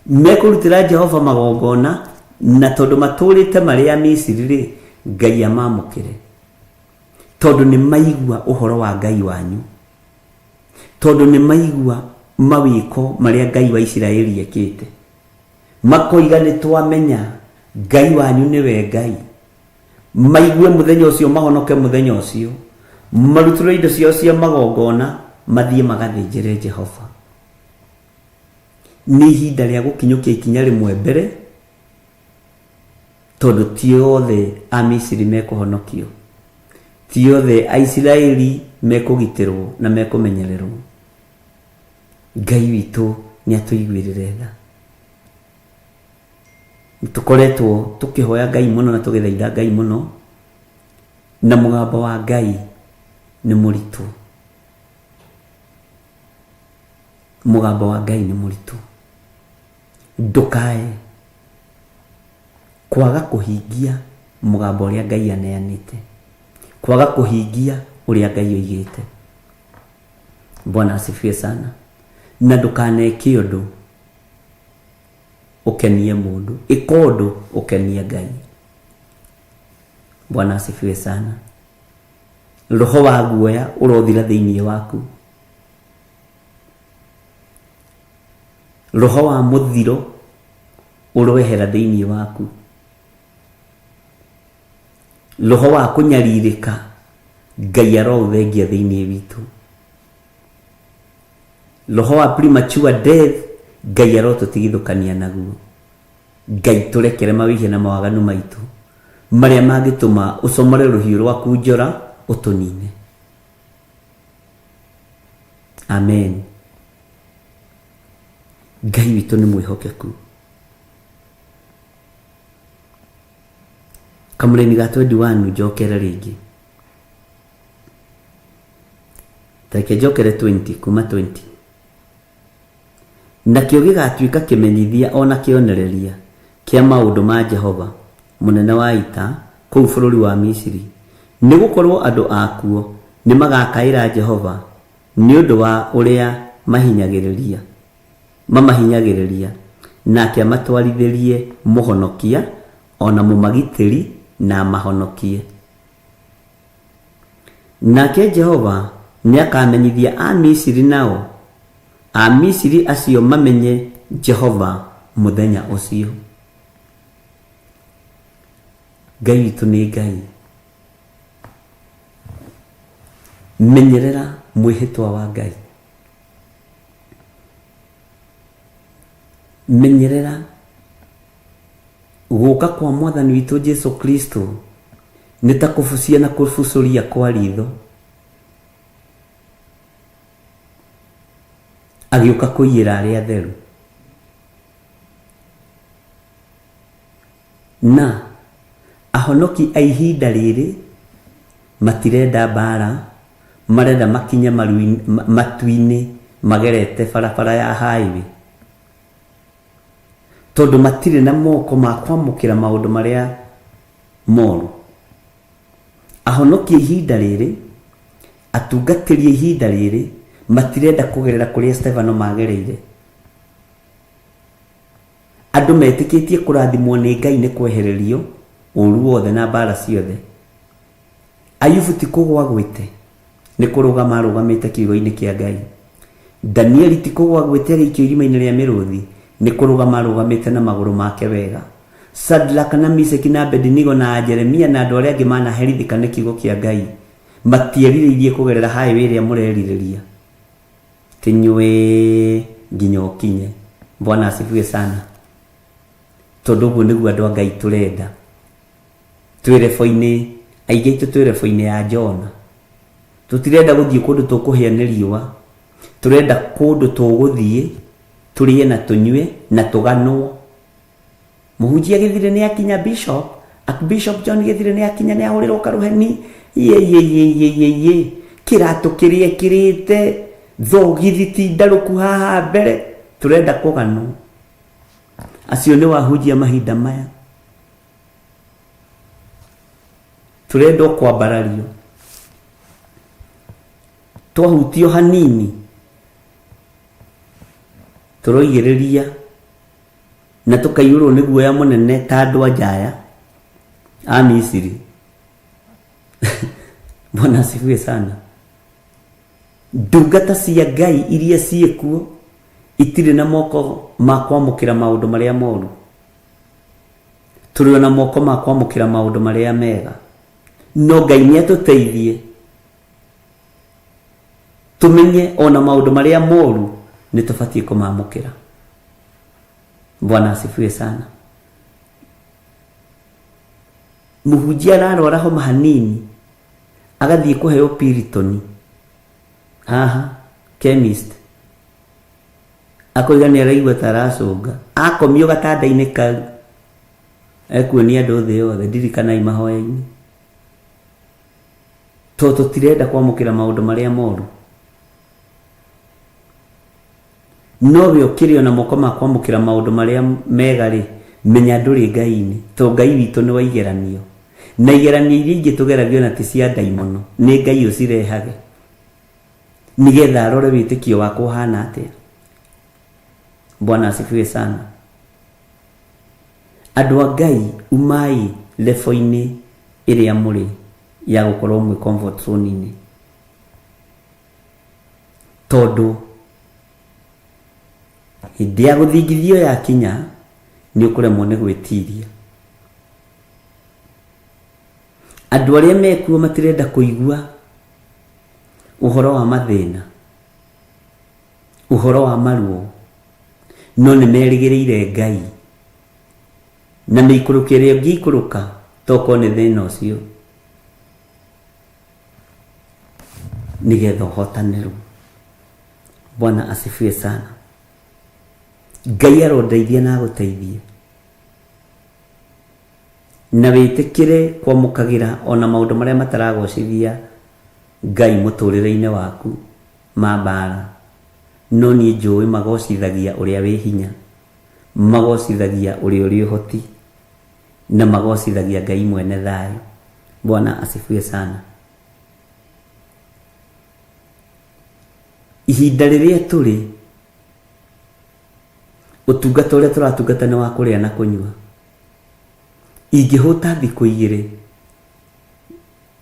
Mekurutira Jehova magongona na tondu maturite maria Misiri ri Ngai amamukire. Tondu ni maigua uhoro wa Ngai wanyu. Tondu ni maigua mawiko maria Ngai wa Isiraeli ekite. Makoiga ni twamenya Ngai wanyu niwe Ngai. Maigue muthenya ucio mahonoke muthenya ucio. Marutire indo cio cia magongona mathie magathinjire Jehova. Ni ihinda ria gukinyukia ikinya rimwe mbere tondu ti othe a Misiri mekuhonokio. Ti othe a Isiraeli mekugitirwo na mekumenyererwo. Ngai witu ni atuiguirire tha. Tukoretwo tukihoya Ngai muno na tugithaitha Ngai muno, na mugambo wa Ngai ni muritu. Mugambo wa Ngai ni muritu. Ndukae kwaga kuhingia mugambo uria Ngai aneanite, kwaga kuhingia uria Ngai oigite. Bwana asifiwe sana. Na ndukaneke undu ukenie mundu, ikondo ukenie Ngai. Bwana asifiwe sana. Roho wa guoya urothira thiini waku. Roho wa muthiro urowehera thiini waku. Roho wa kunyaririka Ngai arothengia thiini witu. Roho wa premature death Ngai arotutigithukania naguo. Ngai turekere mawihia na mawaganu maitu maria mangituma ucomore ruhiu rwaku njora utunine. Amen. Ngai witu ni mwihokeku. Kamureni ga 21 njokera ringi. Take njokere 20 kuma 20. Nakio gigatuika kimenyithia ona kionereria kia maundu ma Jehova munene wa ita kuu bururi wa Misiri. Ni gukorwo andu akuo ni magakaira Jehova ni undu wa uria mahinyagiriria nake amatwarithirie muhonokia ona mumagitiri na mahonokie. Nake Jehova ni akamenyithia a Misiri nao, a Misiri acio mamenye Jehova muthenya ucio. Ngai witu ni Ngai. Menyerera mwihitwa wa Ngai. Menyerera guka kwa mwathani witu Jesu Kristo nitakufucia na kufucuria kwa ritho. Agiuka kuiyira aria atheru. Na ahonoki a ihinda riri matirenda bara, marenda makinya matuini magerete barabara ya highway. Tondu matire na moko ma kwamukira maundu maria moru. Ahonoki ihinda riri, atungatiri ihinda riri matirenda kugerera kuria Stefano magereire. Andu metikitie kurathimwo ni Ngai ni kwehererio uru wothe na bara ciothe. Ayubu tikugwa gwite ni kurugama rugamite kiugo-ini kia Ngai. Daniel tikugwa gwite gikio irima-ini ria miruthi ni kurugama rugamite na maguru make wega. Sadrak na Miseki na Abednego na Jeremia na andu aria angi manaherithika ni kiugo kia Ngai matieririirie kugerera highway iria mureririria. Tinywe nginya ukinye. Bwana asifiwe sana. Tondu guo niguo andu a Ngai turenda. Twirefo-ini aige itu twirefo-ini ya Jona. Tutirenda guthie kundu tukuhia ni riua. Turenda kundu tuguthie turie na tunywe na tuganwo. Muhunjia githire ni akinya Bishop John githire ni akinya ni ahurirwo karuheni. Ye kiratu kirie kirite thogithi ndaruku haha mbere turenda kuganwo. Acio ni wahunjia mahinda maya. Turenda kwambarario. twahutio hanini turoigiriria na tukaiyurwo nĩ guoya mũnene ta andũ a njaya a Misiri. Bwana asifiwe sana. Ndungata cia Ngai iria ciĩkuo itirĩ na moko ma kwamũkĩra maũndũ marĩa moru, tũrĩ na moko ma kwamũkĩra maũndũ marĩa mega. No Ngai nĩatũteithie tumenye ona maũndũ marĩa moru nĩ tũbatiĩ kũmamũkĩra. Bwana asifiwe sana. Mũhunjia ararwara homa hanini agathiĩ kũheo Piriton haha chemist, akoiga nĩ araigua ta aracũnga, akomio gatanda-inĩ kau ekuonia andũ thĩ yothe ndirikanai mahoya-inĩ, tondũ tũtirenda kwamũkĩra maũndũ marĩa moru. No we ũkĩrĩ ona moko ma kwamũkĩra maũndũ marĩa mega rĩ, menya ndũrĩ Ngai-inĩ, tondũ Ngai witũ nĩ wa igeranio, na igeranio iria ingĩ tũgeragio na ti cia ndaimono, nĩ Ngai ũcirehage nigetha arore wĩtĩkio wako ũhana atĩa. Bwana asifiwe sana. Andũ a Ngai umai level-inĩ ĩrĩa mũrĩ ya gũkorwo mwĩ comfort zone-inĩ, tondũ hĩndĩ ya gũthingithio ya kinya nĩ ũkũremwo nĩ gwĩtiria. Andũ arĩa mekuo matirenda kũigua ũhoro wa mathĩna, ũhoro wa maruo, no nĩ merĩgĩrĩire Ngai, na mĩikũrũko ĩrĩa ũngĩikũrũka toko nĩ thĩna ũcio nigetha ũhotanĩrwo. Bwana asifiwe sana. Ngai arondeithia na gũteithie, na wĩtĩkĩre kwamũkagĩra ona maũndũ marĩa mataragocithia Ngai mũtũrĩre-inĩ waku ma mbara, no niĩ njũĩ magocithagia ũrĩa wĩ hinya, magocithagia ũrĩa ũrĩ ũhoti, na magocithagia Ngai mwene thayũ. Bwana asifiwe sana. Ihinda rĩrĩa tũrĩ, ũtungata ũrĩa tũratungata nĩ wa kũrĩa na kũnyua. Ingĩhũta thikũ igĩrĩ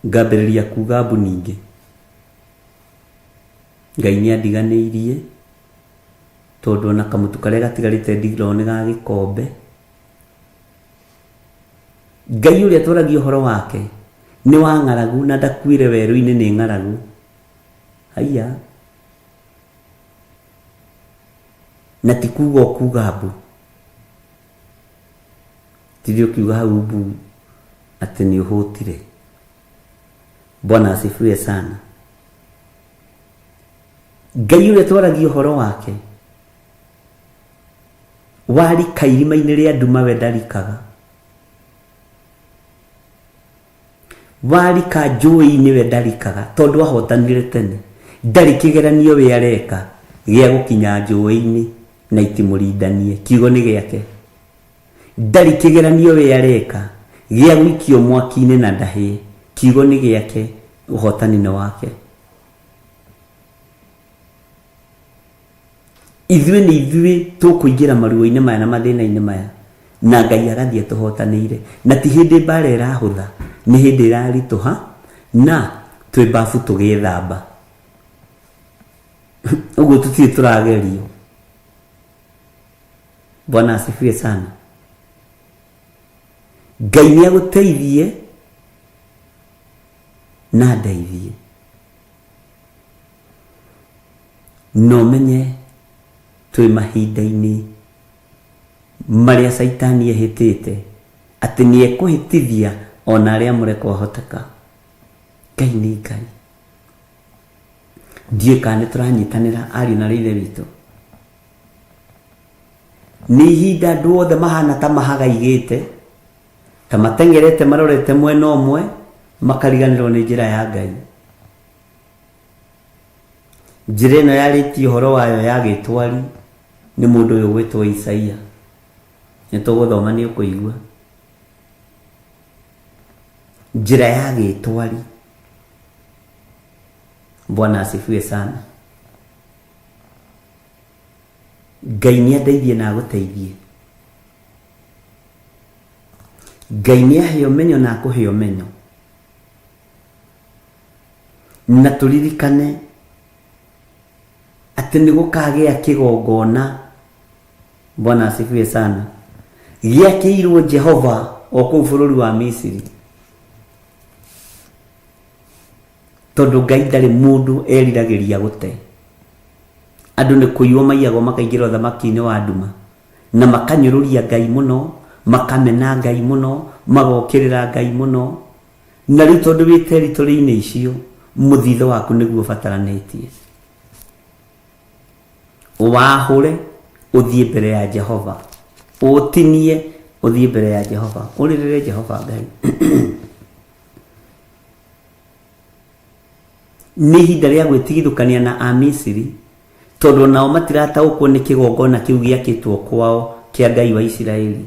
ngambĩrĩria kuga mbu ningĩ Ngai nĩandiganĩirie, tondũ ona kamũtu karĩa gatigarĩte ndigirwo nĩ ga gĩkombe. Ngai ũrĩa twaragia ũhoro wake nĩ wa ng'aragu, na ndakuire werũ-inĩ nĩ ng'aragu. Haiya, na ti kuga ũkuga mbu, tithĩ ũkiuga hau mbu atĩ nĩ ũhũtire. Bwana asifiwe sana. Ngai ũrĩa twaragia ũhoro wake warika irima-inĩ rĩa nduma we ndarikaga, warika njũĩ-inĩ we ndarikaga, tondũ ahotanire tene. Ndarĩ kĩgeranio we areka gĩa gũkinya njũĩ-inĩ na itimũrindanie, kiugo nĩ gĩake. Ndarĩ kĩgeranio we areka gĩa gũikio mwaki-inĩ na ndahĩ, kiugo nĩ gĩake, ũhotani nĩ wake. Ithuĩ nĩ ithuĩ tũkũingĩra maruo-inĩ maya na mathĩna-inĩ maya, na Ngai agathiĩ tũhotanĩire. Na ti hĩndĩ mbara ĩrahũtha, nĩ hĩndĩ ĩraritũha, na twĩ babu tũgĩthamba. Ũguo tũtirĩ tũragerio. Bwana asifiwe sana. Ngai nĩagũteithie na ndeithie, no menye twĩ mahinda-inĩ marĩa Saitani ehĩtĩte atĩ nĩekũhĩtithia ona arĩa mũrekwo ahoteka. Ngai nĩ Ngai. Ndiũĩ kana nĩtũranyitanĩra ariũ na ithe witũ. Nĩ ihinda andũ othe mahana ta mahagaigĩte, ta matengerete marorete mwena ũmwe, makariganĩrwo nĩ njĩra ya Ngai. Njĩra ĩno yarĩtie ũhoro wayo ya gĩtwari nĩ mũndũ ũyũ gwĩtwo Isaia. Nĩtũgũthoma nĩ ũkũigua. Njĩra ya gĩtwari Bwana asifiwe sana. Ngai nĩ andeithie na agũteithie. Ngai nĩ ahe ũmenyo na akũhe ũmenyo. Na tũririkane atĩ nĩ gũkagĩa kĩgongona, Bwana asifiwe sana, gĩakĩirwo Jehova o kũu bũrũri wa Misiri. Tondũ Ngai ndarĩ mũndũ eriragĩria gũte. Andũ nĩ kũiywo maiyagwo makaingĩra ũthamaki-inĩ wa nduma na makanyũrũria Ngai mũno, makamena Ngai mũno, magokĩrĩra Ngai mũno. Na rĩu tondũ wĩ territory-inĩ icio, mũthitho waku nĩguo ũbataranĩtie. Wahũre ũthiĩ mbere ya Jehova, ũtinie ũthiĩ mbere ya Jehova, ũrĩrĩre Jehova Ngai. Nĩ ihinda rĩa gwĩtigithũkania na Amisiri, tondũ nao matirataũkwo nĩ kĩgongona kĩu gĩakĩtwo kwao kĩa Ngai wa Isiraeli.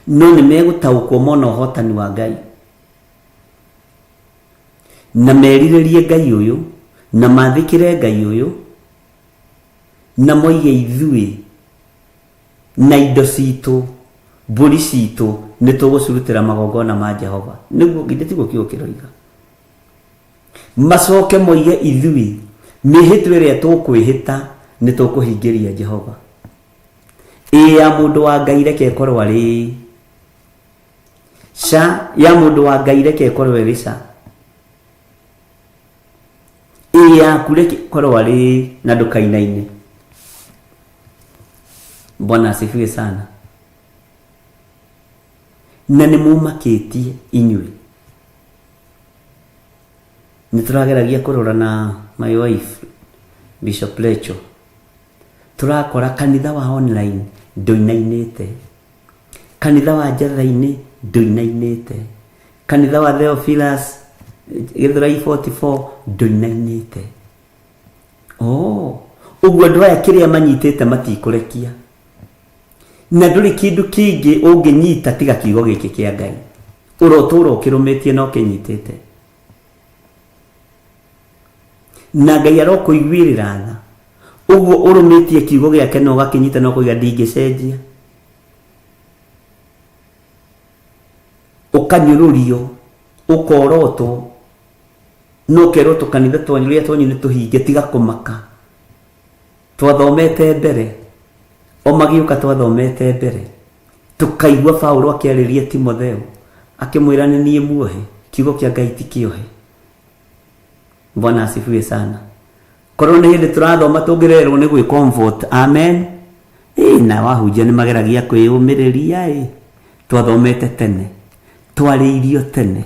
No nĩ megũtaũkwo mona ũhotani wa Ngai na merirĩrie Ngai ũyũ na mathĩkĩre Ngai ũyũ na moige ithuĩ na indo citũ, mbũri citũ nĩ tũgũcirutĩra magongona ma Jehova. Nĩguo githĩ tiguo kiugo kĩroiga. Macoke moige ithuĩ mĩhĩtwa ĩrĩa tũkwĩhĩta nĩ tũkũhingĩria Jehova. Ya mũndũ wa Ngai reke ĩkorwo arĩ ca, ya mũndũ wa Ngai reke ĩkorwo ĩrĩ ca, yaku reke ĩkorwo arĩ na ndũkainaine. Bwana asifiwe sana. Na nĩ mũmakĩtie inyuĩ. Nĩtũrageragia kũrora na my wife Bishop Lecho. Turakora kanitha wa online ndũinainĩte, kanitha wa Njatha-inĩ ndũinainĩte, kanitha wa Theophilus Githurai 44 ndũinainĩte. Ũguo andũ aya kĩrĩa manyitĩte matikũrekia. Na ndũrĩ kĩndũ kĩngĩ ũngĩnyita tiga kiugo gĩkĩ kĩa Ngai. Ũrotũra ũkĩrũmĩtie no kĩnyitĩte. Na Ngai arokũiguĩrĩra tha. Ũguo ũrũmĩtie kiugo gĩake na ũgakĩnyita no kũiga ndingĩcenjia. Ũkanyũrũrio, ũkorotwo, no kerwo tũkanitha twanyu rĩrĩa twanyu nĩ tũhinge tiga kũmaka. Twathomete mbere, o magĩũka twathomete mbere, tũkaigua Paulo akĩarĩria Timotheo akĩmwĩra nĩ niĩ muohe, kiugo kĩa Ngai ti kĩohe. Bwana asifiwe sana. Korwo nĩ hĩndĩ tũrathoma tũngĩrerwo nĩ gwĩ comfort, amen. Na wahunjia nĩ mageragia kwĩyũmĩrĩria. Twathomete tene, twarĩirio tene,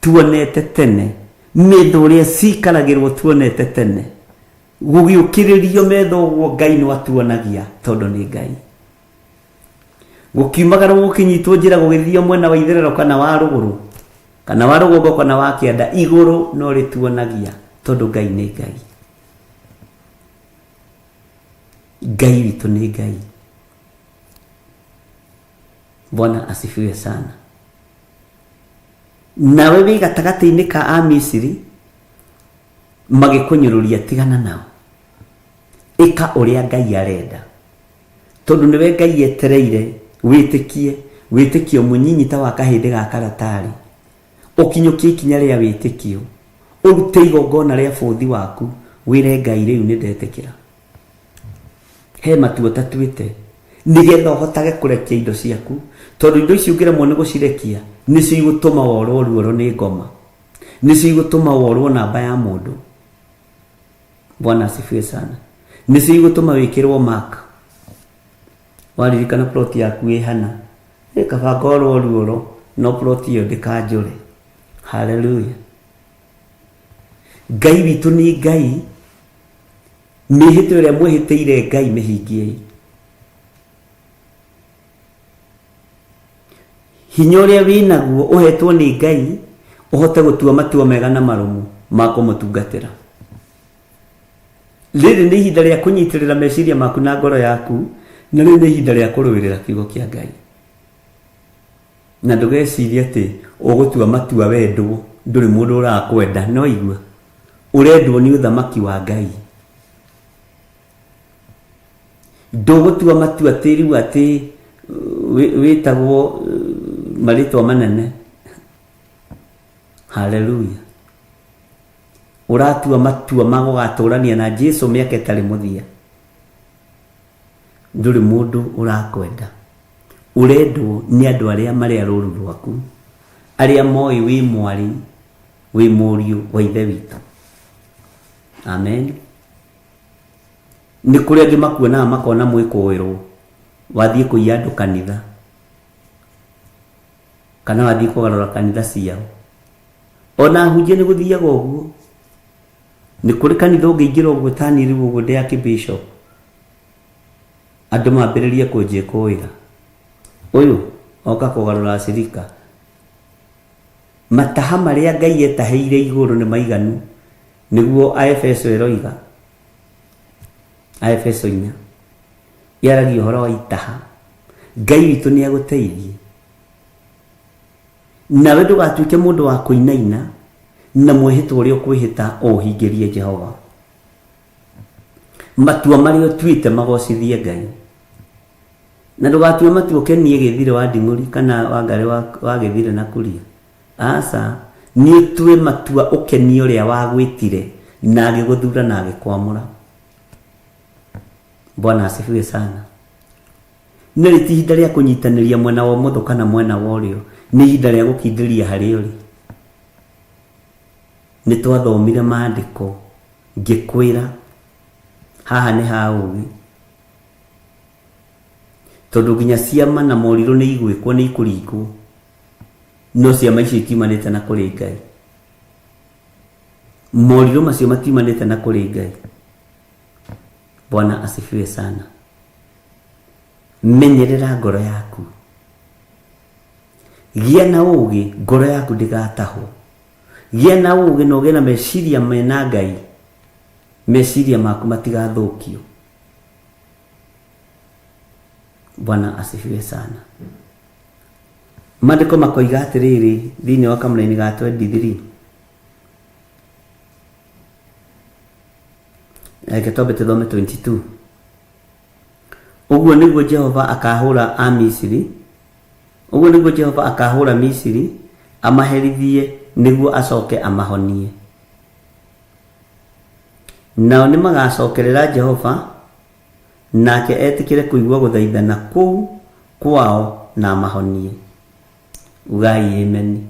tuonete tene, metho ũrĩa cikaragĩrwo tuonete tene. Gũgĩũkĩrĩrio metho ũguo Ngai nĩ atuonagia tondũ nĩ Ngai. Gũkiumagara gũkinyitwo njĩra gũgĩthio mwena wa itherero kana wa rũgũrũ, kana wa rũgongo kana wa kĩanda, igũrũ no rĩtuonagia tondũ Ngai nĩ Ngai. Ngai witũ nĩ Ngai. Bwana asifiwe sana. Nawe wĩ gatagatĩ-inĩ ka Amisiri magĩkũnyũrũria tigana nao. Ĩka ũrĩa Ngai arenda. Tondũ nĩwe Ngai etereire wĩtĩkie, wĩtĩkio mũnyinyi ta wa kahĩndĩ ga karatarĩ. Ũkinyũkie ikinya rĩa wĩtĩkio. Ũrute igongona rĩa bũthi waku, wĩre Ngai rĩu nĩ ndetĩkĩra. He matua tatuĩte nĩgetha ũhotage kũrekia indo ciaku, tondũ indo icio ũngĩremwo nĩ gũcirekia nĩcio igũtũma worwo ruoro nĩ ngoma, nĩcio igũtũma worwo namba ya mũndũ. Bwana asifiwe sana. Nĩcio igũtũma wĩkĩrwo mark. Waririkana plot yaku ĩ hana, kabanga orwo ruoro no plot ĩyo ndĩkanjũre. Hallelujah. Ngai witũ nĩ Ngai. Mĩhĩtwa ĩrĩa mwĩhĩtĩire Ngai mĩhingiei. Hinya ũrĩa wĩnaguo ũhetwo nĩ Ngai ũhote gũtua matua mega na marũmu ma kũmũtungatĩra. Rĩrĩ nĩ ihinda rĩa kũnyitĩrĩra meciria maku na ngoro yaku, na rĩrĩ nĩ ihinda rĩa kũrũĩrĩra kiugo kĩa Ngai. Na ndũgecirie atĩ ũgũtua matua wendwo nduri mundu urakwenda no igua urendwo ni uthamaki wa Ngai ndogutua matua tiriu ati witagwo maritwa manene. Haleluya. Uratua matua magugaturania na Jesu miaka itari muthia. Nduri mundu urakwenda urendwo ni andu aria mari aruru rwaku aria moi wi mwari wi muriu wa ithe witu. Amen. Ni kuri angi makuona makona mwikuwirwo wathie kuiya andu kanitha kana wathie kugarura kanitha ciao ona hunjie ni guthiaga uguo. Ni kuri kanitha ungiingira uguo tani riu uguo ndia kibishop andu mambiririe kunjikuira uyu oka kugarura cirika mataha maria Ngai etaheire iguru ni maiganu niguo Aefeso eroiga Aefeso 4 yaragia uhoro wa itaha. Ngai witu ni aguteithie nawe ndugatuike mundu wa kuinaina na mwihito uria ukwihita uhingirie Jehova. Matua maria utwite magocithie Ngai na ndugatue matua kenie githire wa nding'uri kana wa ngari wa githire na kuria. Asa ni utue matua ukenie uria wagwitire na agiguthura na agikwamura. Bwana asifiwe sana. Ni ihinda ria kunyitaniria mwena wa mutho kana mwena wa urio. Ni ihinda ria gukindiria hari uri. Ni twathomire maandiko ngikwira haha ni ha ugi tondu nginya ciama na moriru ni igwikwo ni ikuringwo no ciama ici itimanite na kuri Ngai. Moriru macio matimanite na kuri Ngai. Bwana asifiwe sana. Menyerera ngoro yaku. Gia na ugi ngoro yaku ndigataho. Gia na ugi no gena meciria mena Ngai. Meciria maku matigathukio. Bwana asifiwe sana. Maandiko makoiga atiriri thiini wa kamulaini ga 23 Gĩtũmbe tuthome 22. Uguo niguo Jehova akahura a Misiri. Uguo niguo Jehova akahura Misiri amaherithie niguo acoke amahonie. Nao ni magacokerera Jehova nake etikire kuigua guthaithana kuu kwao na amahonie. Ugai amen.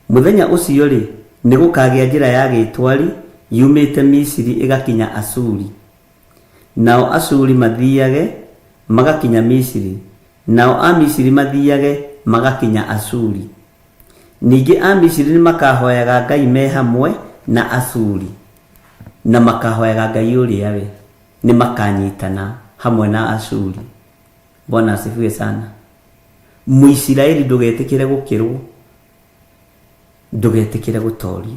Muthenya ucio ri ni gukagia njira ya gitwari yumite Misiri igakinya Asuri. Nao Asuri mathiage magakinya Misiri. Nao a Misiri mathiage magakinya Asuri. Ningi a Misiri ni makahoyaga Ngai me hamwe na Asuri. Na makahoyaga Ngai uria we ni makanyitana hamwe na Asuri. Bwana asifiwe sana. Muisiraeli ndugetikire gukirwo. Ndugetikire gutorio.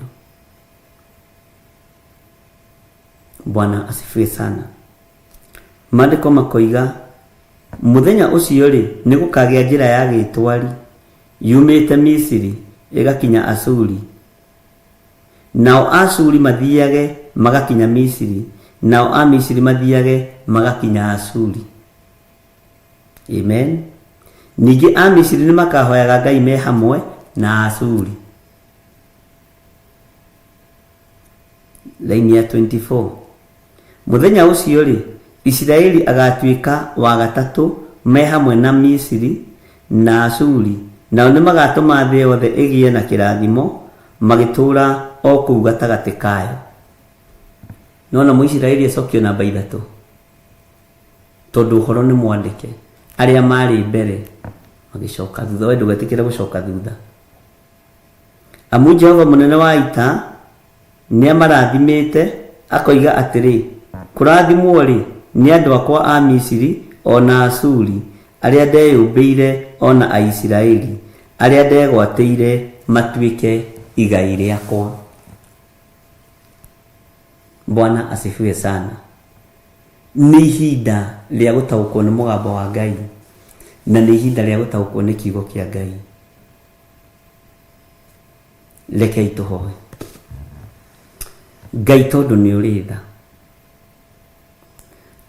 Bwana asifiwe sana. Maandiko makoiga muthenya ucio ri ni gukagia njira ya gitwari yumite Misiri igakinya Asuri. Nao Asuri mathiage magakinya Misiri. Nao a Misiri mathiage magakinya Asuri. Amen. Ningi a Misiri ni makahoyaga Ngai me hamwe na Asuri. Laini ya 24. Muthenya ucio ri Israeli agatuika wa gatatu me hamwe na Misiri na Asuri. Nao ni magatuma thĩ yothe igie na kirathimo magitura o kuu gatagati kayo. Nona Muisiraeli acokio namba 3 tondu horo ni mwandike aria mari mbere magicoka thutha. We ndugetikire gucoka thutha. Amu Jehova munene wa ita ni amarathimite akoiga atiri kurathimwo ri ni andu akwa a Misiri ona Asuri aria ndeyumbeire ona a Isiraeli aria ndegwateire matuike igai riakwa. Bwana asifiwe sana. Ni ihinda ria gutaukwo ni mugambo wa Ngai na ni ihinda ria gutaukwo ni kiugo kia Ngai. Rekei tũhoe. Ngai tondũ nĩ ũrĩ tha,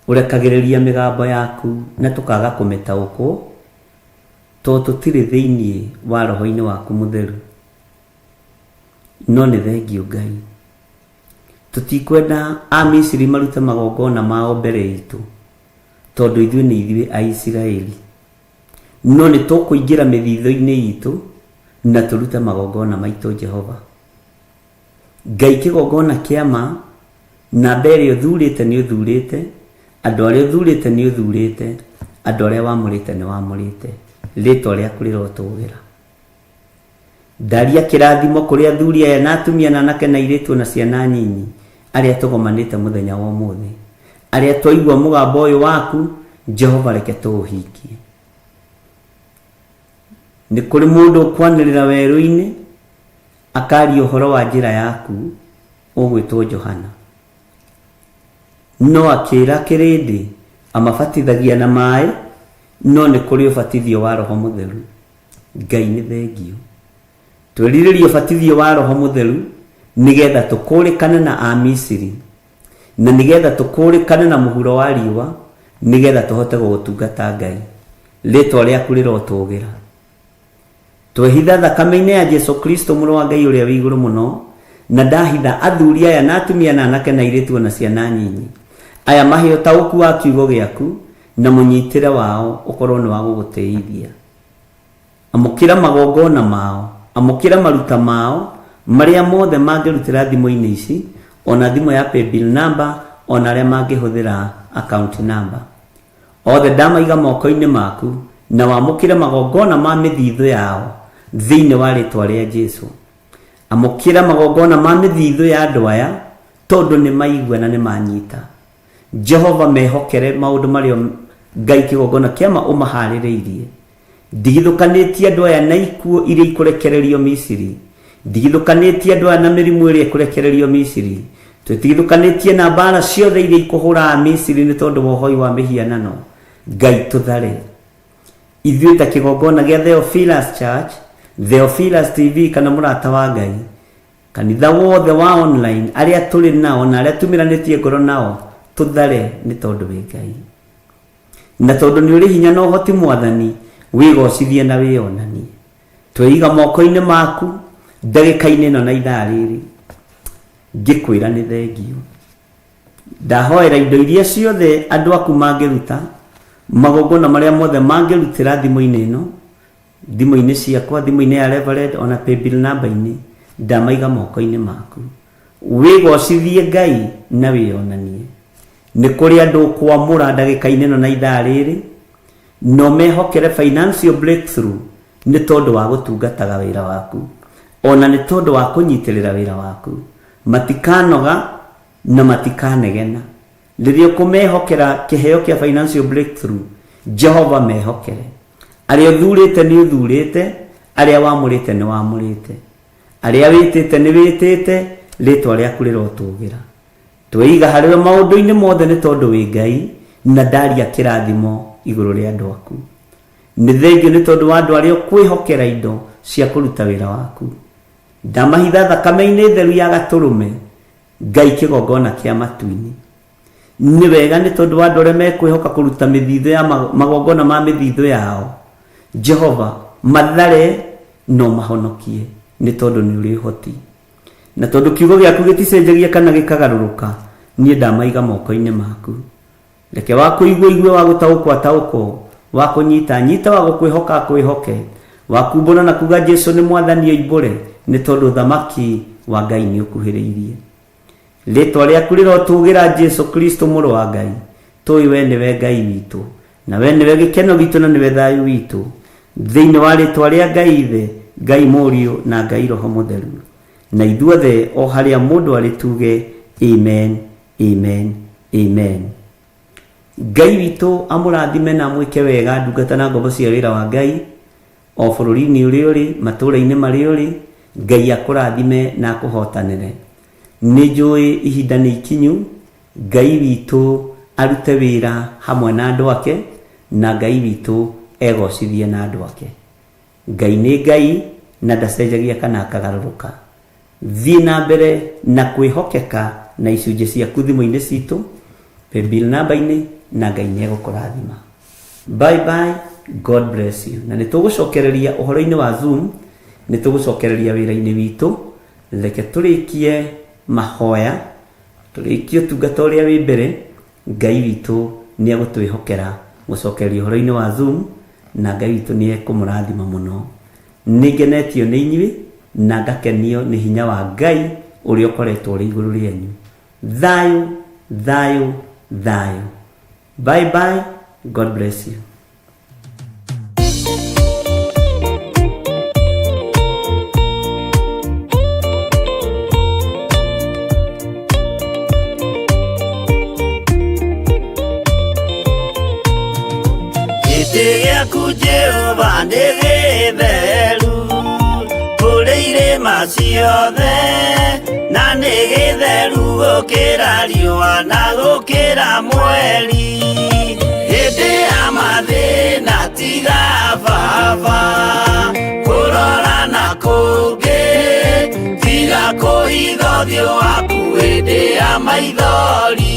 ũrekagĩrĩria mĩgambo yaku na tũkaga kũmĩtaũkwo, tondũ tũtirĩ thĩinĩ wa roho-inĩ waku mũtheru. No nĩ thengiũ Ngai, tũtikwenda Amisiri marute magongona mao mbere itũ, tondũ ithuĩ nĩ ithuĩ a Isiraeli. No nĩ tũkũingĩra mĩthitho-inĩ itũ na tũrute magongona maitũ Jehova. Ngai kĩgongona kĩama, namba ĩrĩa ũthurĩte nĩ ũthurĩte, andũ arĩa ũthurĩte nĩ ũthurĩte, andũ arĩa wamũrĩte nĩ wamũrĩte. Rĩtwa rĩaku rĩrotũgĩra. Ndaria kĩrathimo kũrĩ athuri aya na atumia na anake na airĩtu na ciana nyinyi arĩa tũgomanĩte mũthenya wa ũmũthĩ, arĩa twaigua mũgambo ũyũ waku Jehova, reke tũũhingie. Nĩ kũrĩ mũndũ ũkwanĩrĩra werũ-inĩ akaria ũhoro wa njĩra yaku ũgwĩtwo Johana, no akĩra kĩrĩndĩ amabatithagia na maĩ, no nĩ kũrĩ ũbatithio wa Roho Mũtheru. Ngai nĩ thengiũ, twĩrirĩrie ũbatithio wa Roho Mũtheru nĩgetha tũkũrĩkane na Amisiri, na nĩgetha tũkũrĩkane na mũhuro wa riũa, nĩgetha tũhote gũgũtungata Ngai. Rĩtwa rĩaku rĩrotũgĩra. Twehitha thakame-inĩ ya Jesu Kristo mũrũ wa Ngai ũrĩa wĩ igũrũ mũno, na ndahitha athuri aya na atumia na anake na airĩtu na ciana nyinyi aya maheo taũku wa kiugo gĩaku, na mũnyitĩre wao ũkorwo nĩ wa gũgũtĩithia. Amũkĩra magongona mao, amũkĩra maruta mao marĩa mothe mangĩrutĩra thimũ-inĩ ici, ona thimũ ya paybill number, ona arĩa mangĩhũthĩra account number. Othe ndamaiga moko-inĩ maku, na wamũkĩre magongona ma mĩthithũ yao thĩinĩ wa rĩtwa rĩa Jesu. Amũkĩra magongona ma mĩthithũ ya andũ aya, tondũ nĩ maigua na nĩ manyita. Jehova, mehokere maũndũ marĩa Ngai kĩgongona kĩama ũmaharĩrĩirie. Ndigithũkanĩtie andũ aya na ikuũ iria ikũrekererio Misiri, ndigithũkanĩtie andũ aya na mĩrimũ ĩrĩa ikũrekererio Misiri, twĩtigithũkanĩtie na mbara ciothe iria ikũhũra Misiri nĩ tondũ wa ũhoi wa mĩhianano. Ngai tũthare. Ithuĩ ta kĩgongona gĩa Theophilus Church, Theophilus TV kana mũrata wa Ngai, kanitha wothe wa online arĩa tũrĩ nao na arĩa tũmiranĩtie ngoro nao, tũthare nĩ tondũ wĩ Ngai, na tondũ nĩ ũrĩ hinya na ũhoti Mwathani, wĩgocithie na wĩonanie. Tweiga moko-inĩ maku ndagĩka-inĩ ĩno na ithaa rĩrĩ, ngĩkwĩra nĩ thengiũ. Ndahoera indo iria ciothe andũ aku mangĩruta, magongona marĩa mothe mangĩrutĩra thimũ-inĩ ĩno, thimũ-inĩ ciakwa, thimũ-inĩ ya Reverend, ona paybill number-inĩ, ndamaiga moko-inĩ maku. Wĩgocithie Ngai na wĩonanie. Nĩ kũrĩ andũ kwamũra ndagĩka-inĩ ĩno na ithaa rĩrĩ, no mehokere financial breakthrough nĩ tondũ wa gũtungataga wĩra waku, ona nĩ tondũ wa kũnyitĩrĩra wĩra waku. Matikanoga na matikanegena. Rĩrĩa ũkũmehokera kĩheo kĩa financial breakthrough, Jehova, mehokere. Arĩa ũthurĩte nĩ ũthurĩte, arĩa wamũrĩte nĩ wamũrĩte, arĩa wĩtĩte nĩ wĩtĩte, rĩtwa rĩaku rĩrotũgĩra. Tweiga harĩwe maũndũ-inĩ mothe nĩ tondũ wĩ Ngai, na ndaria kĩrathimo igũrũ rĩa andũ aku. Nĩ thengiũ nĩ tondũ wa andũ arĩa ũkwĩhokera indo cia kũruta wĩra waku. Ndamahitha thakame-inĩ theru ya Gatũrũme, Ngai kĩgongona kĩa matu-inĩ. Nĩ wega nĩ tondũ wa andũ arĩa mekwĩhoka kũruta mĩthithũ ya magongona ma mĩthithũ yao, Jehova, mathare no mahonokie nĩ tondũ nĩ ũrĩ ũhoti. Na tondũ kiugo gĩaku gĩticenjagia kana gĩkagarũrũka, niĩ ndamaiga moko-inĩ maku. Reke wa kũigua igue, wa gũtaũkwo ataũkwo, wa kũnyita nyita, wa gũkwĩhoka akwĩhoke, wa kumbũra na kuga Jesu nĩ Mwathani oimbũre, nĩ tondũ thamaki wa Ngai nĩ ũkuhĩrĩirie. Rĩtwa rĩaku rĩrotũgĩra Jesu Kristo mũrũ wa Ngai. Tũĩ we nĩwe Ngai witũ, na we nĩwe gĩkeno gitũ, na nĩwe thayũ witũ, thĩinĩ wa rĩtwa rĩa Ngai Ithe, Ngai Mũriũ na Ngai Roho Mũtheru. Na ithuothe o harĩa mũndũ arĩ tuge amen, amen, amen. Ngai witũ amũrathime na mwĩke wega ndungata na ngombo cia wĩra wa Ngai o bũrũri-inĩ ũrĩa ũrĩ, matũũra-inĩ marĩa ũrĩ. Ngai akũrathime na akũhotanĩre. Nĩ njũĩ ihinda nĩ ikinyu, Ngai witũ arute wĩra hamwe na andũ ake, na Ngai witũ egocithie na andũ ake. Ngai nĩ Ngai na ndacenjagia kana akagarũrũka. thiĩ na mbere na kwĩhokeka na icunjĩ ciaku thimũ-inĩ citũ, paybill namba-inĩ, na Ngai nĩegũkũrathima. Bye bye, God bless you. Na nĩtũgũcokereria ũhoro-inĩ wa Zoom, nĩtũgũcokereria wĩra-inĩ witũ. Reke tũrĩkie mahoya, tũrĩkie ũtungata ũrĩa wĩ mbere. Ngai witũ nĩegũtwĩhokera gũcokereria ũhoro-inĩ wa Zoom, na Ngai witũ nĩekũmũrathima mũno. Nĩngenetio nĩ inyuĩ na ngakenio nĩ hinya wa Ngai ũrĩa ũkoretwo ũrĩ igũrũ rĩanyu. Thayũ, thayũ, thayũ. Bye bye, God bless you. Jehova nĩ gĩtheru kũrĩ irĩma ciothe, na nĩ gĩtheru gũkĩra riũa na gũkĩra mweri. Hĩndĩ ya mathĩna tiga baba kũrora na kũngĩ, tiga kũhitha ũthiũ waku hĩndĩ ya maithori.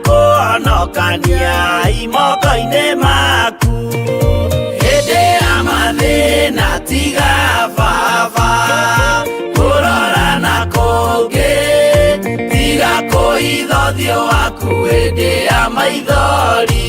Kũhonokania imoko-inĩ maku hĩndĩ ya mathĩna tiga baba kũrora na kũngĩ, tiga kũhitha ũthiũ waku hĩndĩ ya maithori.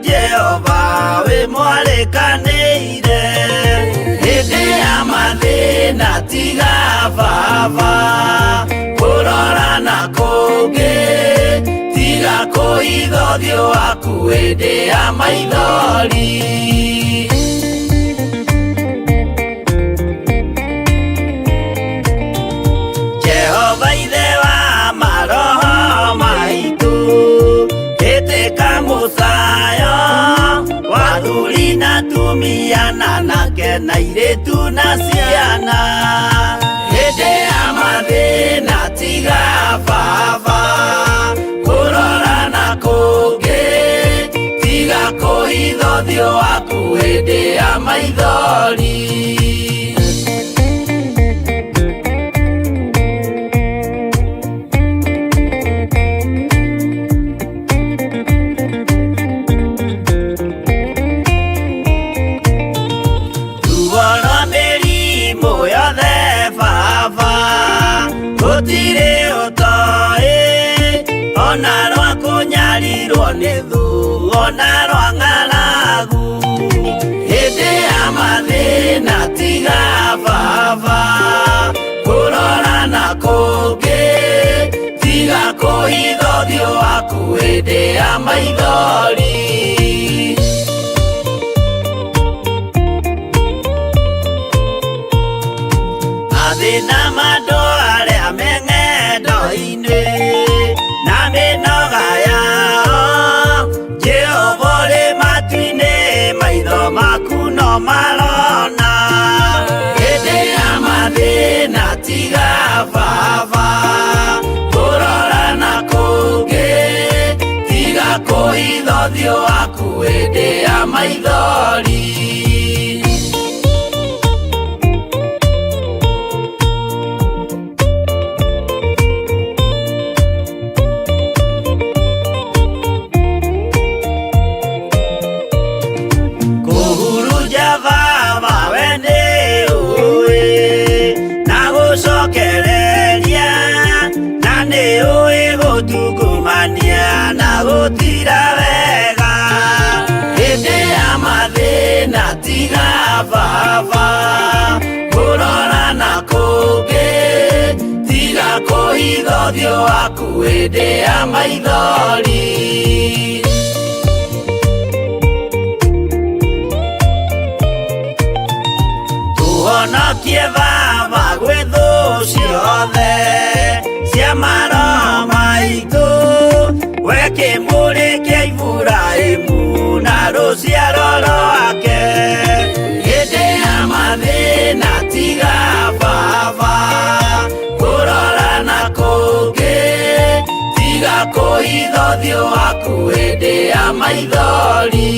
Jehova wĩ mwarĩkanĩire hĩndĩ ya mathĩna tiga baba kũrora na kũngĩ, tiga kũhitha ũthiũ waku hĩndĩ ya maithori. Jehova ithe wa maroho maitũ, ĩtĩka mũcayo wathuri na tumia na anake na airĩtu na ciana, hĩndĩ ya mathĩna tiga baba kũrora na kũngĩ, tiga kũhitha ũthiũ waku hĩndĩ ya maithori. Gũtirĩ ũtoĩ ona rwa kũnyarirwo nĩ thũ ona rwa ng'aragu, hĩndĩ ya mathĩna tiga baba kũrora na kũngĩ, tiga kũhitha ũthiũ waku hĩndĩ ya maithori. Mathĩna mandũ arĩa me ng'endo-inĩ na mĩnoga yao, Jehova ũrĩ matu-inĩ maitho maku no marona, hĩndĩ ya mathĩna tiga baba kũrora na kũngĩ, tiga kũhitha ũthiũ waku hĩndĩ ya maithori. Gũtira wega hĩndĩ ya mathĩna tiga baba kũrora na kũngĩ, tiga kũhitha ũthiũ waku hĩndĩ ya maithori. wonokie baba gwĩ thũ ciothe cia maro maitũ we kĩmũrĩ kĩa Iburahĩmu na rũciaro rwake hĩndĩ ya mathĩna tiga baba kũrora na kũngĩ tiga kũhitha ũthiũ waku hĩndĩ ya maithori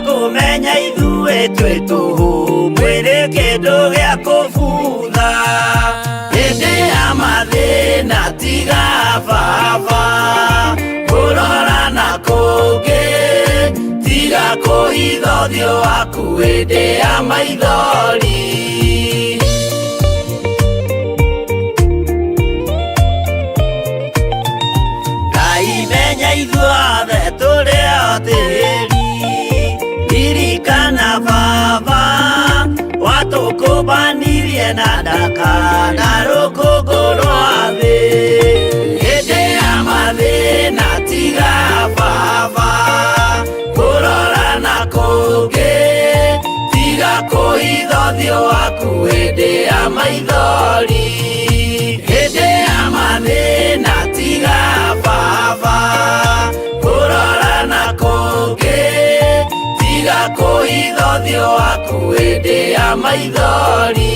kumenya ithuĩ twĩ tũhũ mwĩrĩ kĩndũ gĩa kũbutha hĩndĩ ya mathĩna tiga baba kũrora na kũngĩ tiga kũhitha ũthiũ waku hĩndĩ ya maithori Ngai menya ithuothe tũrĩ o tĩri ririkana baba watũkũmbanirie na ndaka na rũkũngũ rwa thĩ hĩndĩ ya mathĩna tiga baba kũrora na kũngĩ tiga kũhitha ũthiũ waku hĩndĩ ya maithori hĩndĩ ya mathĩna tiga baba kũrora na kũngĩ tiga kũhitha ũthiũ waku hĩndĩ ya maithori